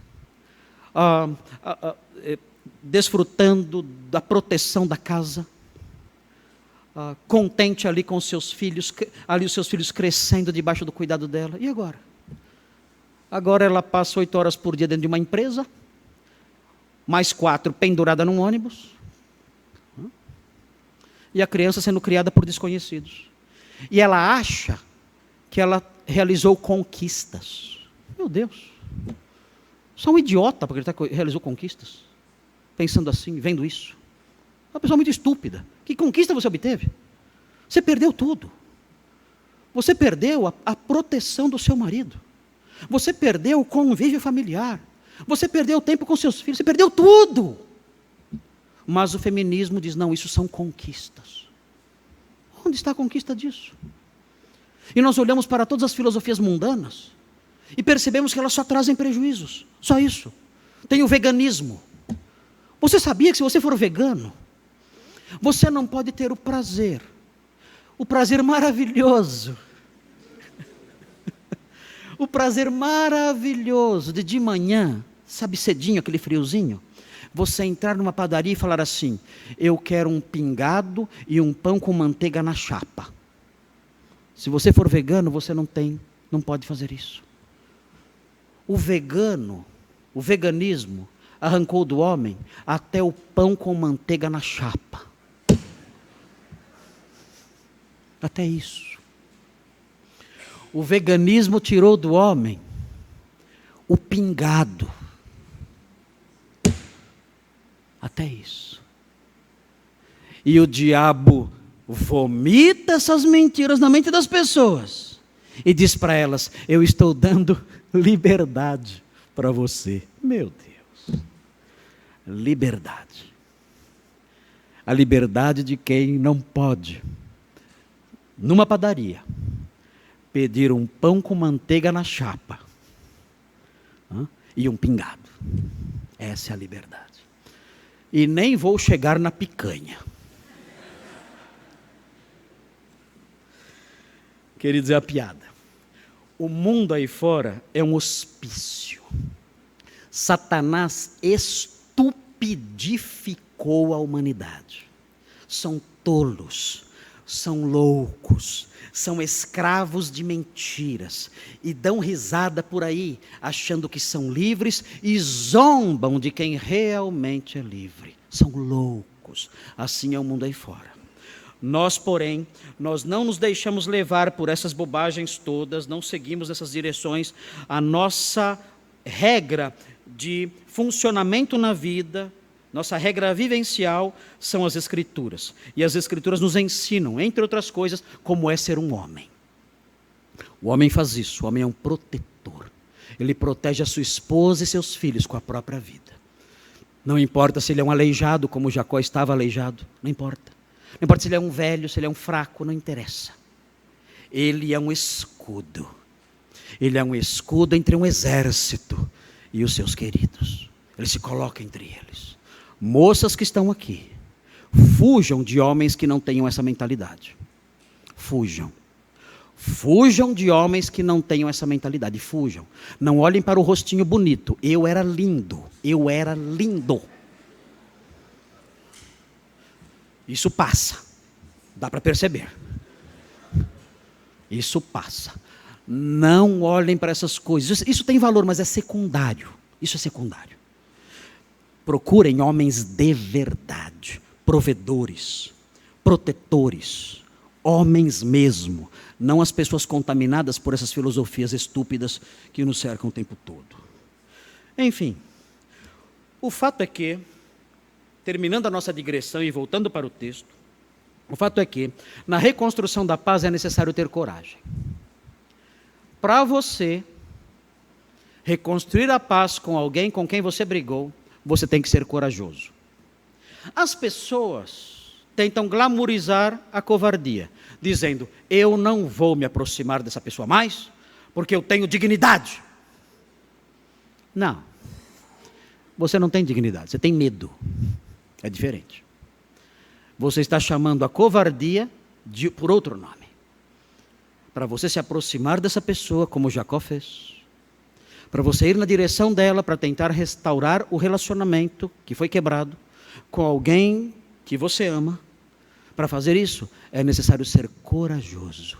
desfrutando da proteção da casa, contente ali com os seus filhos, ali os seus filhos crescendo debaixo do cuidado dela. E agora? Agora ela passa 8 horas por dia dentro de uma empresa, mais 4 pendurada num ônibus, e a criança sendo criada por desconhecidos. E ela acha que ela realizou conquistas. Meu Deus, só um idiota porque ele realizou conquistas, pensando assim, vendo isso. Uma pessoa muito estúpida. Que conquista você obteve? Você perdeu tudo. Você perdeu a proteção do seu marido. Você perdeu o convívio familiar. Você perdeu o tempo com seus filhos. Você perdeu tudo. Mas o feminismo diz, não, isso são conquistas. Onde está a conquista disso? E nós olhamos para todas as filosofias mundanas e percebemos que elas só trazem prejuízos. Só isso. Tem o veganismo. Você sabia que se você for vegano, você não pode ter o prazer maravilhoso, o prazer maravilhoso de manhã, sabe, cedinho, aquele friozinho, você entrar numa padaria e falar assim, eu quero um pingado e um pão com manteiga na chapa. Se você for vegano, você não pode fazer isso. O veganismo arrancou do homem até o pão com manteiga na chapa. Até isso. O veganismo tirou do homem o pingado. Até isso. E o diabo vomita essas mentiras na mente das pessoas e diz para elas, eu estou dando liberdade para você. Meu Deus. Liberdade. A liberdade de quem não pode, numa padaria, pedir um pão com manteiga na chapa e um pingado. Essa é a liberdade. E nem vou chegar na picanha. Queridos, é a piada. O mundo aí fora é um hospício. Satanás estupidificou a humanidade. São tolos, são loucos, são escravos de mentiras e dão risada por aí, achando que são livres e zombam de quem realmente é livre. São loucos. Assim é o mundo aí fora. Nós, porém, nós não nos deixamos levar por essas bobagens todas, não seguimos essas direções. A nossa regra de funcionamento na vida, nossa regra vivencial são as Escrituras. E as Escrituras nos ensinam, entre outras coisas, como é ser um homem. O homem faz isso, o homem é um protetor. Ele protege a sua esposa e seus filhos com a própria vida. Não importa se ele é um aleijado, como Jacó estava aleijado, não importa. Não importa se ele é um velho, se ele é um fraco, não interessa. Ele é um escudo. Ele é um escudo entre um exército e os seus queridos. Ele se coloca entre eles. Moças que estão aqui, fujam de homens que não tenham essa mentalidade. Fujam. Fujam de homens que não tenham essa mentalidade. Fujam. Não olhem para o rostinho bonito. Eu era lindo. Eu era lindo. Isso passa. Dá para perceber. Isso passa. Não olhem para essas coisas. Isso tem valor, mas é secundário. Isso é secundário. Procurem homens de verdade. Provedores. Protetores. Homens mesmo. Não as pessoas contaminadas por essas filosofias estúpidas que nos cercam o tempo todo. Enfim. O fato é que, terminando a nossa digressão e voltando para o texto, O fato é que, na reconstrução da paz, é necessário ter coragem. Para você reconstruir a paz com alguém com quem você brigou, você tem que ser corajoso. As pessoas tentam glamorizar a covardia, dizendo, eu não vou me aproximar dessa pessoa mais, porque eu tenho dignidade. Não. Você não tem dignidade, você tem medo. É diferente. Você está chamando a covardia por outro nome. Para você se aproximar dessa pessoa, como Jacó fez. Para você ir na direção dela, para tentar restaurar o relacionamento que foi quebrado com alguém que você ama. Para fazer isso, é necessário ser corajoso.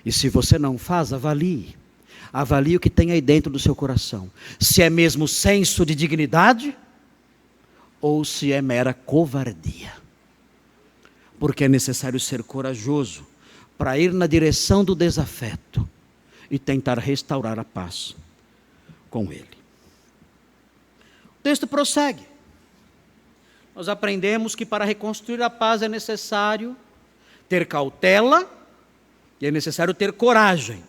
E se você não faz, avalie. Avalie o que tem aí dentro do seu coração. Se é mesmo senso de dignidade, ou se é mera covardia. Porque é necessário ser corajoso para ir na direção do desafeto e tentar restaurar a paz com ele. O texto prossegue. Nós aprendemos que para reconstruir a paz é necessário ter cautela e é necessário ter coragem.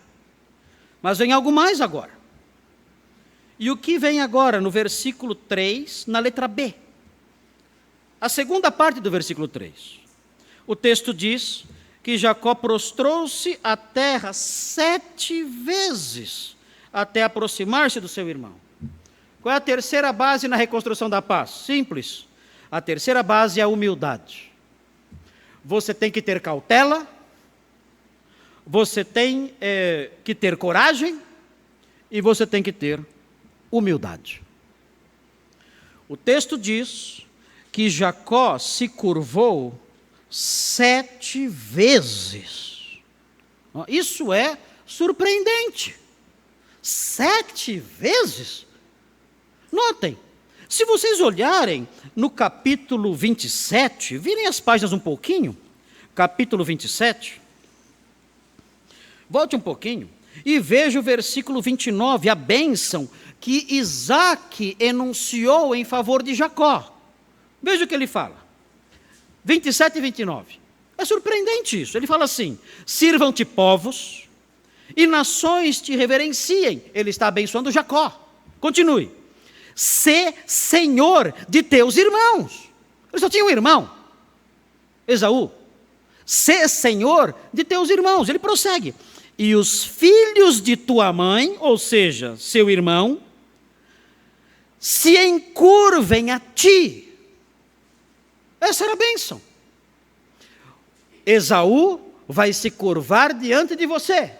Mas vem algo mais agora. E o que vem agora no versículo 3, na letra B? A segunda parte do versículo 3. O texto diz que Jacó prostrou-se à terra 7 vezes até aproximar-se do seu irmão. Qual é a terceira base na reconstrução da paz? Simples. A terceira base é a humildade. Você tem que ter cautela, você tem que ter coragem e você tem que ter humildade. O texto diz que Jacó se curvou 7 vezes. Isso é surpreendente. 7 vezes? Notem, se vocês olharem no capítulo 27, virem as páginas um pouquinho, capítulo 27, volte um pouquinho e veja o versículo 29, a bênção que Isaac enunciou em favor de Jacó. Veja o que ele fala. 27 e 29. É surpreendente isso. Ele fala assim: sirvam-te povos e nações te reverenciem. Ele está abençoando Jacó. Continue. Sê senhor de teus irmãos. Ele só tinha um irmão, Esaú. Sê senhor de teus irmãos. Ele prossegue. E os filhos de tua mãe, ou seja, seu irmão, se encurvem a ti. Essa era a bênção. Esaú vai se curvar diante de você.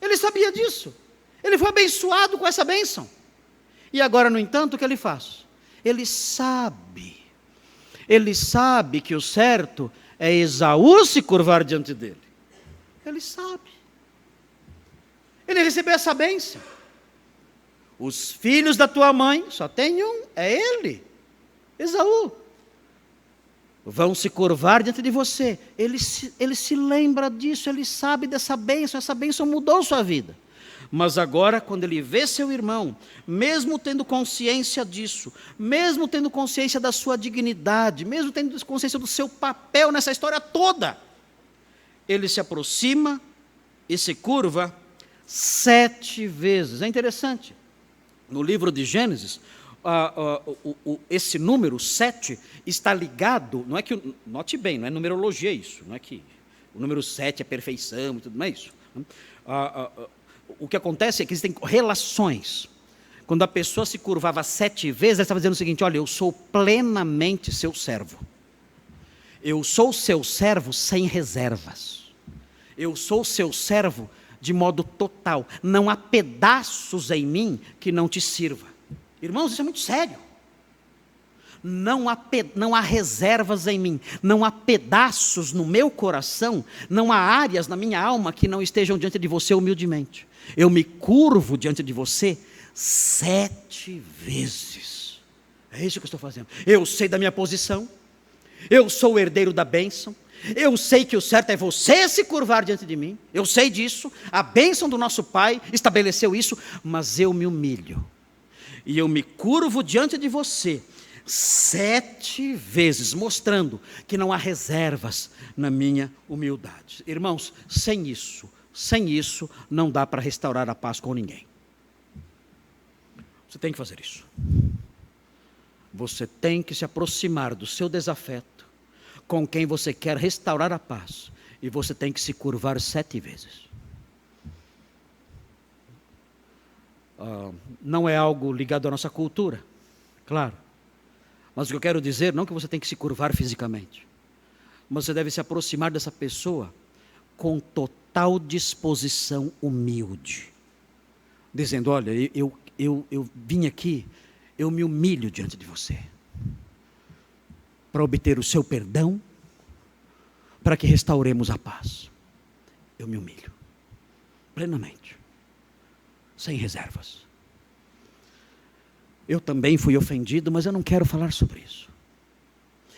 Ele sabia disso. Ele foi abençoado com essa bênção. E agora, no entanto, o que ele faz? Ele sabe que o certo é Esaú se curvar diante dele. Ele sabe. Ele recebeu essa bênção. Os filhos da tua mãe, só tem um, é ele, Esaú. Vão se curvar diante de você. Ele se lembra disso, ele sabe dessa bênção, essa bênção mudou sua vida. Mas agora, quando ele vê seu irmão, mesmo tendo consciência disso, mesmo tendo consciência da sua dignidade, mesmo tendo consciência do seu papel nessa história toda, ele se aproxima e se curva 7 vezes. É interessante. No livro de Gênesis, esse número 7 está ligado, não é que, note bem, não é numerologia isso, não é que o número 7 é perfeição e tudo mais isso. O que acontece é que existem relações. Quando a pessoa se curvava 7 vezes, ela estava dizendo o seguinte: olha, eu sou plenamente seu servo. Eu sou seu servo sem reservas. Eu sou seu servo de modo total. Não há pedaços em mim que não te sirva. Irmãos, isso é muito sério. Não há reservas em mim, não há pedaços no meu coração, não há áreas na minha alma que não estejam diante de você humildemente. Eu me curvo diante de você 7 vezes. É isso que eu estou fazendo. Eu sei da minha posição, eu sou o herdeiro da bênção, eu sei que o certo é você se curvar diante de mim, eu sei disso, a bênção do nosso Pai estabeleceu isso, mas eu me humilho. E eu me curvo diante de você 7 vezes, mostrando que não há reservas na minha humildade. Irmãos, sem isso, não dá para restaurar a paz com ninguém. Você tem que fazer isso. Você tem que se aproximar do seu desafeto, com quem você quer restaurar a paz, e você tem que se curvar 7 vezes. Não é algo ligado à nossa cultura, claro. Mas o que eu quero dizer, não que você tem que se curvar fisicamente, mas você deve se aproximar dessa pessoa com total disposição humilde, dizendo: olha, eu vim aqui, eu me humilho diante de você, para obter o seu perdão, para que restauremos a paz. Eu me humilho, plenamente, sem reservas. Eu também fui ofendido, mas eu não quero falar sobre isso.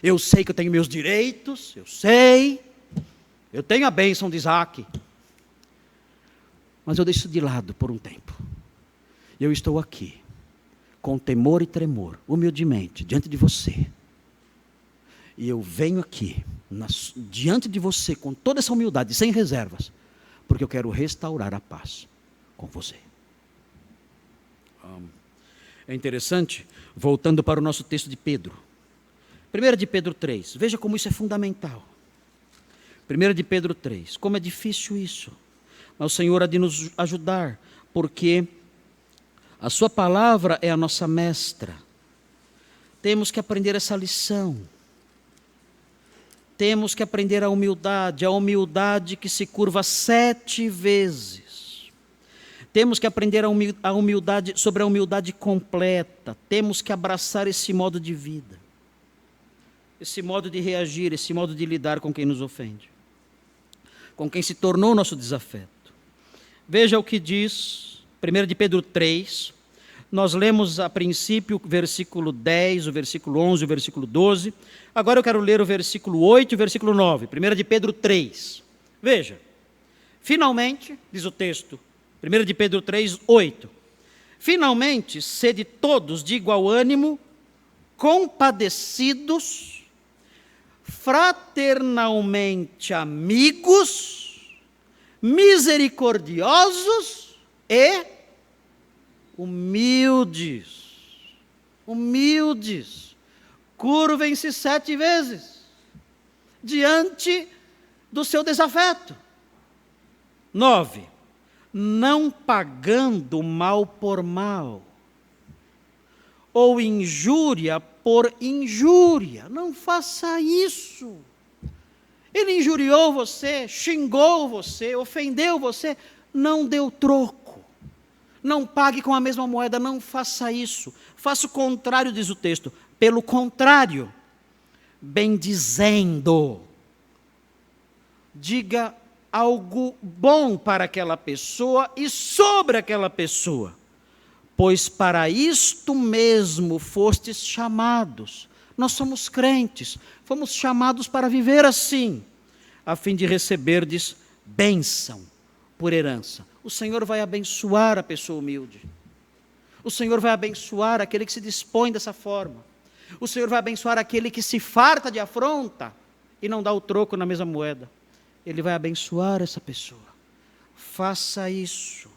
Eu sei que eu tenho meus direitos, eu tenho a bênção de Isaac, mas eu deixo de lado por um tempo. Eu estou aqui, com temor e tremor, humildemente, diante de você. E eu venho aqui, diante de você, com toda essa humildade, sem reservas, porque eu quero restaurar a paz com você. É interessante, voltando para o nosso texto de Pedro. 1 de Pedro 3, veja como isso é fundamental. 1 de Pedro 3, como é difícil isso. Mas o Senhor há de nos ajudar, porque a sua palavra é a nossa mestra. Temos que aprender essa lição. Temos que aprender a humildade que se curva 7 vezes. Temos que aprender a humildade, sobre a humildade completa. Temos que abraçar esse modo de vida, esse modo de reagir, esse modo de lidar com quem nos ofende, com quem se tornou nosso desafeto. Veja o que diz 1 de Pedro 3. Nós lemos a princípio o versículo 10, o versículo 11, o versículo 12. Agora eu quero ler o versículo 8 e o versículo 9. 1 de Pedro 3. Veja. Finalmente, diz o texto, 1 de Pedro 3, 8. Finalmente, sede todos de igual ânimo, compadecidos, fraternalmente amigos, misericordiosos e humildes. Humildes. Curvem-se 7 vezes diante do seu desafeto. 9. Não pagando mal por mal, ou injúria por injúria. Não faça isso. Ele injuriou você, xingou você, ofendeu você, não deu troco. Não pague com a mesma moeda, não faça isso. Faça o contrário, diz o texto. Pelo contrário, bendizendo. Diga algo bom para aquela pessoa e sobre aquela pessoa, pois para isto mesmo fostes chamados. Nós somos crentes, fomos chamados para viver assim, a fim de receberdes bênção por herança. O Senhor vai abençoar a pessoa humilde. O Senhor vai abençoar aquele que se dispõe dessa forma. O Senhor vai abençoar aquele que se farta de afronta e não dá o troco na mesma moeda. Ele vai abençoar essa pessoa. Faça isso.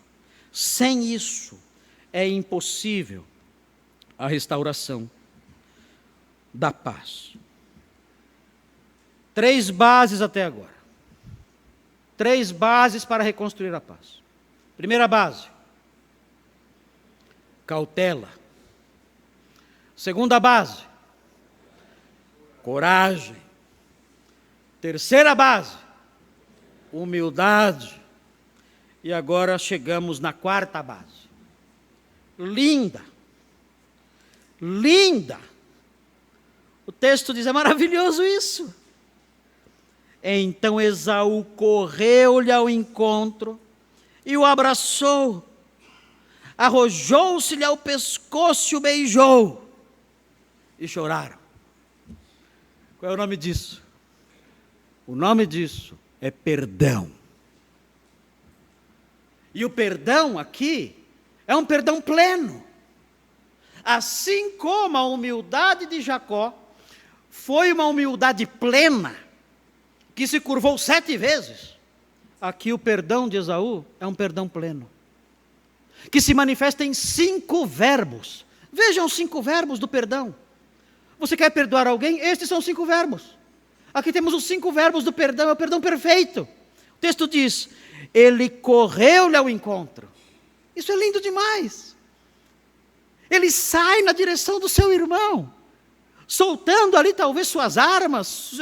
Sem isso, é impossível a restauração da paz. 3 bases até agora. 3 bases para reconstruir a paz. Primeira base, cautela. Segunda base, coragem. Terceira base, humildade. E agora chegamos na 4ª base. Linda. Linda. O texto diz, é maravilhoso isso. Então Esaú correu-lhe ao encontro e o abraçou. Arrojou-se-lhe ao pescoço e o beijou. E choraram. Qual é o nome disso? O nome disso é perdão. E o perdão aqui é um perdão pleno. assim como a humildade de Jacó foi uma humildade plena, que se curvou 7 vezes, aqui o perdão de Esaú é um perdão pleno, que se manifesta em 5 verbos. Vejam os 5 verbos do perdão. Você quer perdoar alguém? Estes são os 5 verbos. Aqui temos os 5 verbos do perdão, é o perdão perfeito. O texto diz, ele correu-lhe ao encontro. Isso é lindo demais. Ele sai na direção do seu irmão, soltando ali talvez suas armas,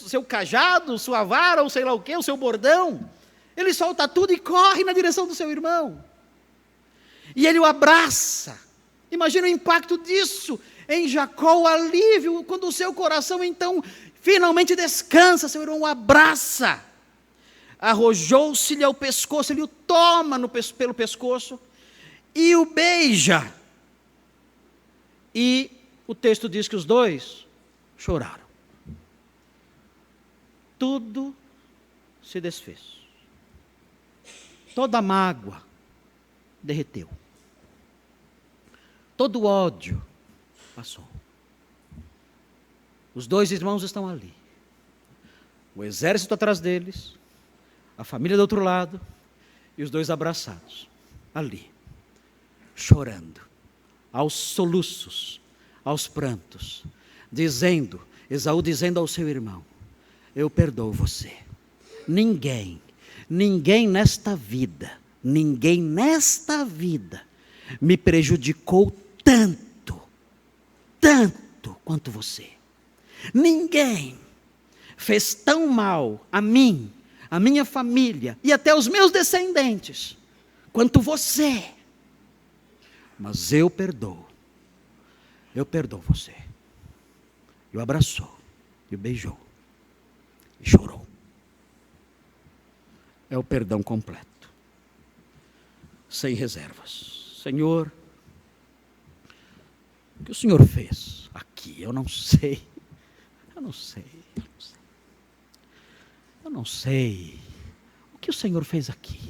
seu cajado, sua vara, ou sei lá o que, o seu bordão. Ele solta tudo e corre na direção do seu irmão. E ele o abraça. Imagina o impacto disso em Jacó, o alívio, quando o seu coração então finalmente descansa, seu irmão o abraça. Arrojou-se-lhe ao pescoço, ele o toma pelo pescoço e o beija. E o texto diz que os dois choraram. Tudo se desfez. Toda a mágoa derreteu. Todo o ódio passou. Os 2 irmãos estão ali. O exército atrás deles, a família do outro lado, e os 2 abraçados, ali, chorando, aos soluços, aos prantos, Esaú dizendo ao seu irmão, eu perdoo você. Ninguém nesta vida me prejudicou tanto quanto você. Ninguém fez tão mal a mim, a minha família e até os meus descendentes quanto você. Mas eu perdoo você. E o abraçou, e o beijou, e chorou. É o perdão completo, sem reservas. Senhor, o que o Senhor fez aqui? Eu não sei. O que o Senhor fez aqui?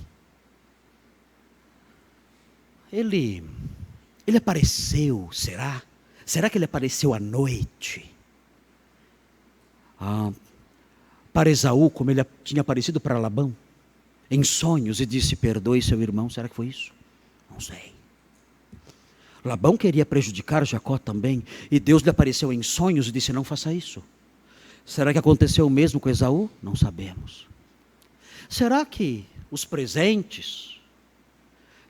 Ele apareceu, será? Será que ele apareceu à noite? Para Esaú, como ele tinha aparecido para Labão, em sonhos, e disse, perdoe seu irmão. Será que foi isso? Não sei. Labão queria prejudicar Jacó também, e Deus lhe apareceu em sonhos e disse, não faça isso. Será que aconteceu o mesmo com Esaú? Não sabemos. Será que os presentes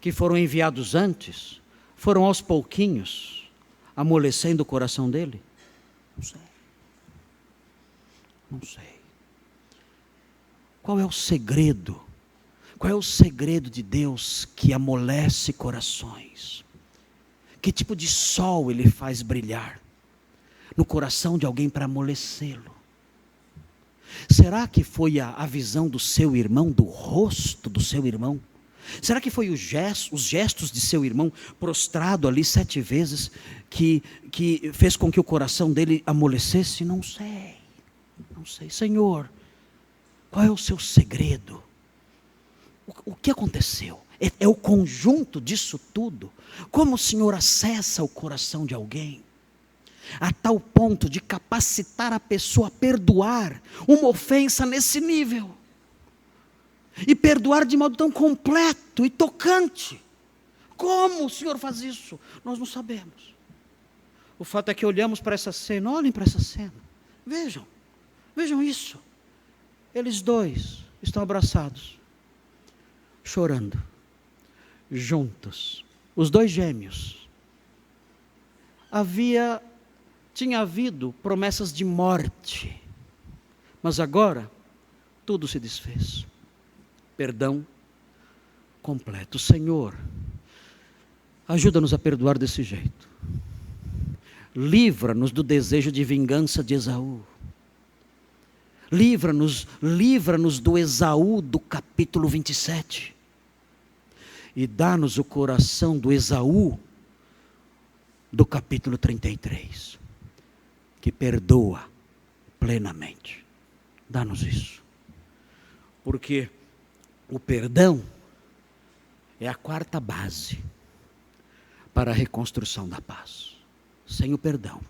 que foram enviados antes foram aos pouquinhos amolecendo o coração dele? Não sei. Qual é o segredo? Qual é o segredo de Deus que amolece corações? Que tipo de sol ele faz brilhar no coração de alguém para amolecê-lo? Será que foi a visão do seu irmão, do rosto do seu irmão? Será que foi os gestos de seu irmão prostrado ali 7 vezes que fez com que o coração dele amolecesse? Não sei. Senhor, qual é o seu segredo? O que aconteceu? É o conjunto disso tudo? Como o Senhor acessa o coração de alguém a tal ponto de capacitar a pessoa a perdoar uma ofensa nesse nível? E perdoar de modo tão completo e tocante. Como o Senhor faz isso? Nós não sabemos. O fato é que olhamos para essa cena, olhem para essa cena. Vejam isso. Eles 2 estão abraçados, chorando, juntos. Os 2 gêmeos. Tinha havido promessas de morte, mas agora tudo se desfez. Perdão completo. Senhor, ajuda-nos a perdoar desse jeito. Livra-nos do desejo de vingança de Esaú. Livra-nos do Esaú do capítulo 27. E dá-nos o coração do Esaú do capítulo 33, que perdoa plenamente. Dá-nos isso. Porque o perdão é a 4ª base para a reconstrução da paz. Sem o perdão,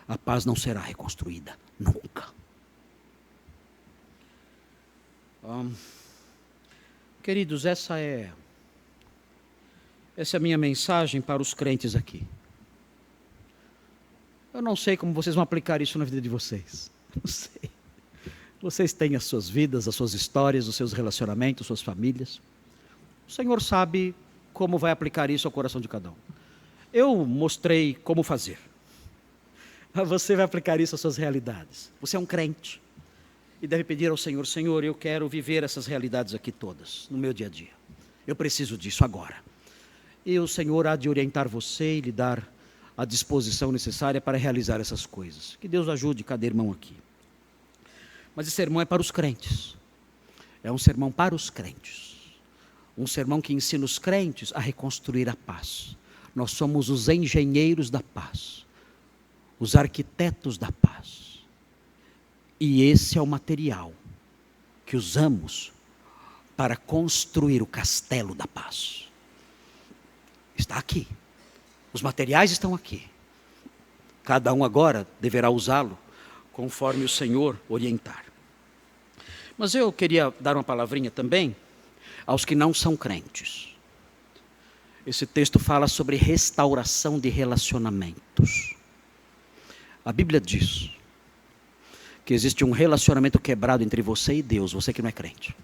a paz não será reconstruída nunca. Queridos, essa é a minha mensagem para os crentes aqui. Eu não sei como vocês vão aplicar isso na vida de vocês. Não sei. Vocês têm as suas vidas, as suas histórias, os seus relacionamentos, suas famílias. O Senhor sabe como vai aplicar isso ao coração de cada um. Eu mostrei como fazer. Você vai aplicar isso às suas realidades. Você é um crente e deve pedir ao Senhor: Senhor, eu quero viver essas realidades aqui todas, no meu dia a dia. Eu preciso disso agora. E o Senhor há de orientar você e lhe dar a disposição necessária para realizar essas coisas. Que Deus ajude cada irmão aqui. Mas esse sermão é para os crentes. É um sermão para os crentes. Um sermão que ensina os crentes a reconstruir a paz. Nós somos os engenheiros da paz, os arquitetos da paz. E esse é o material que usamos para construir o castelo da paz. Está aqui. Os materiais estão aqui. Cada um agora deverá usá-lo conforme o Senhor orientar. Mas eu queria dar uma palavrinha também aos que não são crentes. Esse texto fala sobre restauração de relacionamentos. A Bíblia diz que existe um relacionamento quebrado entre você e Deus, você que não é crente.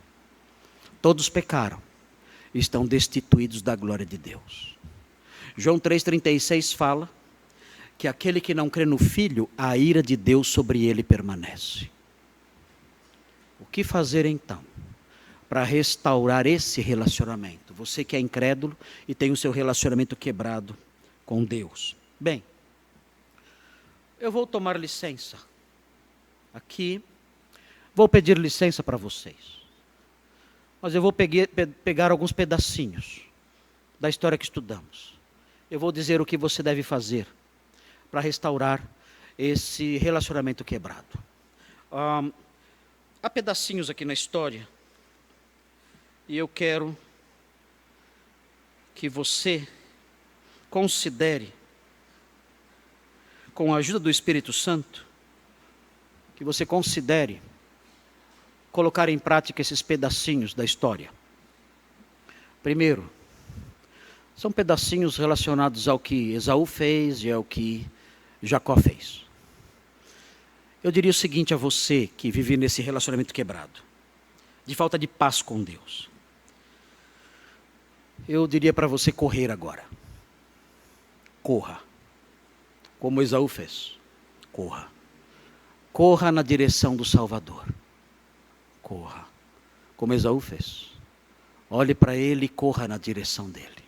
Todos pecaram e estão destituídos da glória de Deus. João 3,36 fala que aquele que não crê no Filho, a ira de Deus sobre ele permanece. O que fazer então para restaurar esse relacionamento? Você que é incrédulo e tem o seu relacionamento quebrado com Deus. Bem, eu vou tomar licença aqui, vou pedir licença para vocês. Mas eu vou pegar alguns pedacinhos da história que estudamos. Eu vou dizer o que você deve fazer para restaurar esse relacionamento quebrado. Há pedacinhos aqui na história e eu quero que você considere, com a ajuda do Espírito Santo, que você considere colocar em prática esses pedacinhos da história. Primeiro, são pedacinhos relacionados ao que Esaú fez e ao que Jacó fez. Eu diria o seguinte a você que vive nesse relacionamento quebrado, de falta de paz com Deus. Eu diria para você correr agora. Corra, como Esaú fez. Corra. Corra na direção do Salvador. Corra, como Esaú fez. Olhe para ele e corra na direção dele.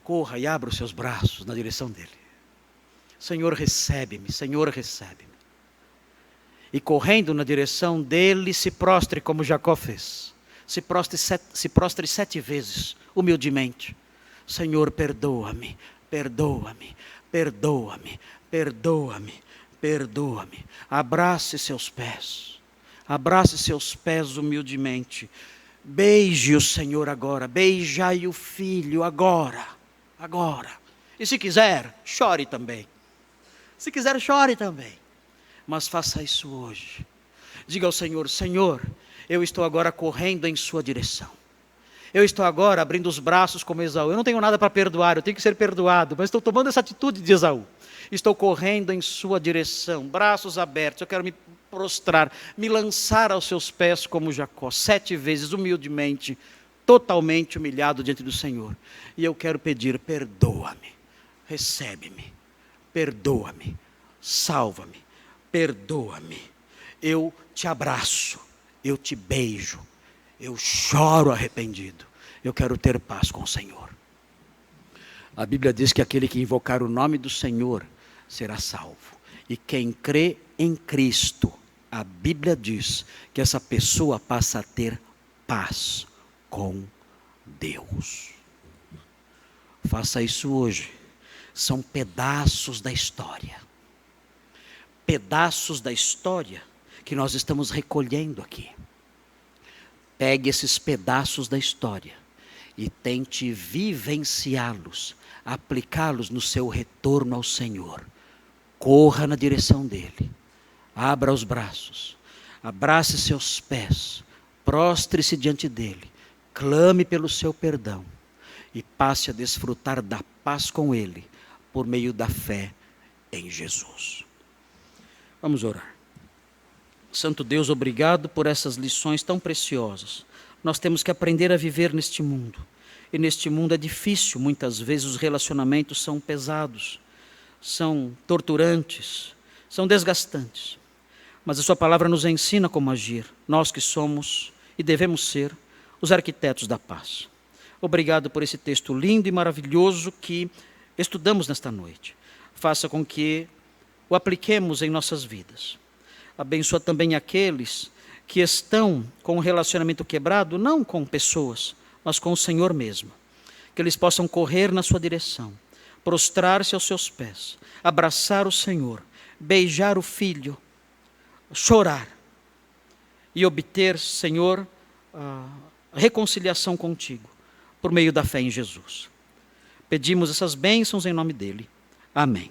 Corra e abra os seus braços na direção dele. Senhor, recebe-me, Senhor, recebe-me. E correndo na direção dele, se prostre como Jacó fez. Se prostre 7 vezes, humildemente. Senhor, perdoa-me, perdoa-me, perdoa-me, perdoa-me, perdoa-me. Abrace seus pés humildemente. Beije o Senhor agora, beijai o Filho agora. E se quiser, chore também. Se quiser, chore também. Mas faça isso hoje. Diga ao Senhor: Senhor, eu estou agora correndo em sua direção. Eu estou agora abrindo os braços como Esaú. Eu não tenho nada para perdoar, eu tenho que ser perdoado. Mas estou tomando essa atitude de Esaú. Estou correndo em sua direção, braços abertos. Eu quero me prostrar, me lançar aos seus pés como Jacó. 7 vezes, humildemente, totalmente humilhado diante do Senhor. E eu quero pedir: perdoa-me, recebe-me, perdoa-me, salva-me, perdoa-me. Eu te abraço, eu te beijo, eu choro arrependido. Eu quero ter paz com o Senhor. A Bíblia diz que aquele que invocar o nome do Senhor será salvo. E quem crê em Cristo, a Bíblia diz que essa pessoa passa a ter paz com Deus. Faça isso hoje. São pedaços da história. Pedaços da história que nós estamos recolhendo aqui. Pegue esses pedaços da história e tente vivenciá-los, aplicá-los no seu retorno ao Senhor. Corra na direção dele, abra os braços, abrace seus pés, prostre-se diante dele, clame pelo seu perdão e passe a desfrutar da paz com ele por meio da fé em Jesus. Vamos orar. Santo Deus, obrigado por essas lições tão preciosas. Nós temos que aprender a viver neste mundo. E neste mundo é difícil, muitas vezes os relacionamentos são pesados, são torturantes, são desgastantes. Mas a sua palavra nos ensina como agir, nós que somos e devemos ser os arquitetos da paz. Obrigado por esse texto lindo e maravilhoso que estudamos nesta noite. Faça com que o apliquemos em nossas vidas. Abençoa também aqueles que estão com o relacionamento quebrado, não com pessoas, mas com o Senhor mesmo. Que eles possam correr na sua direção, prostrar-se aos seus pés, abraçar o Senhor, beijar o Filho, chorar e obter, Senhor, a reconciliação contigo, por meio da fé em Jesus. Pedimos essas bênçãos em nome dele. Amém.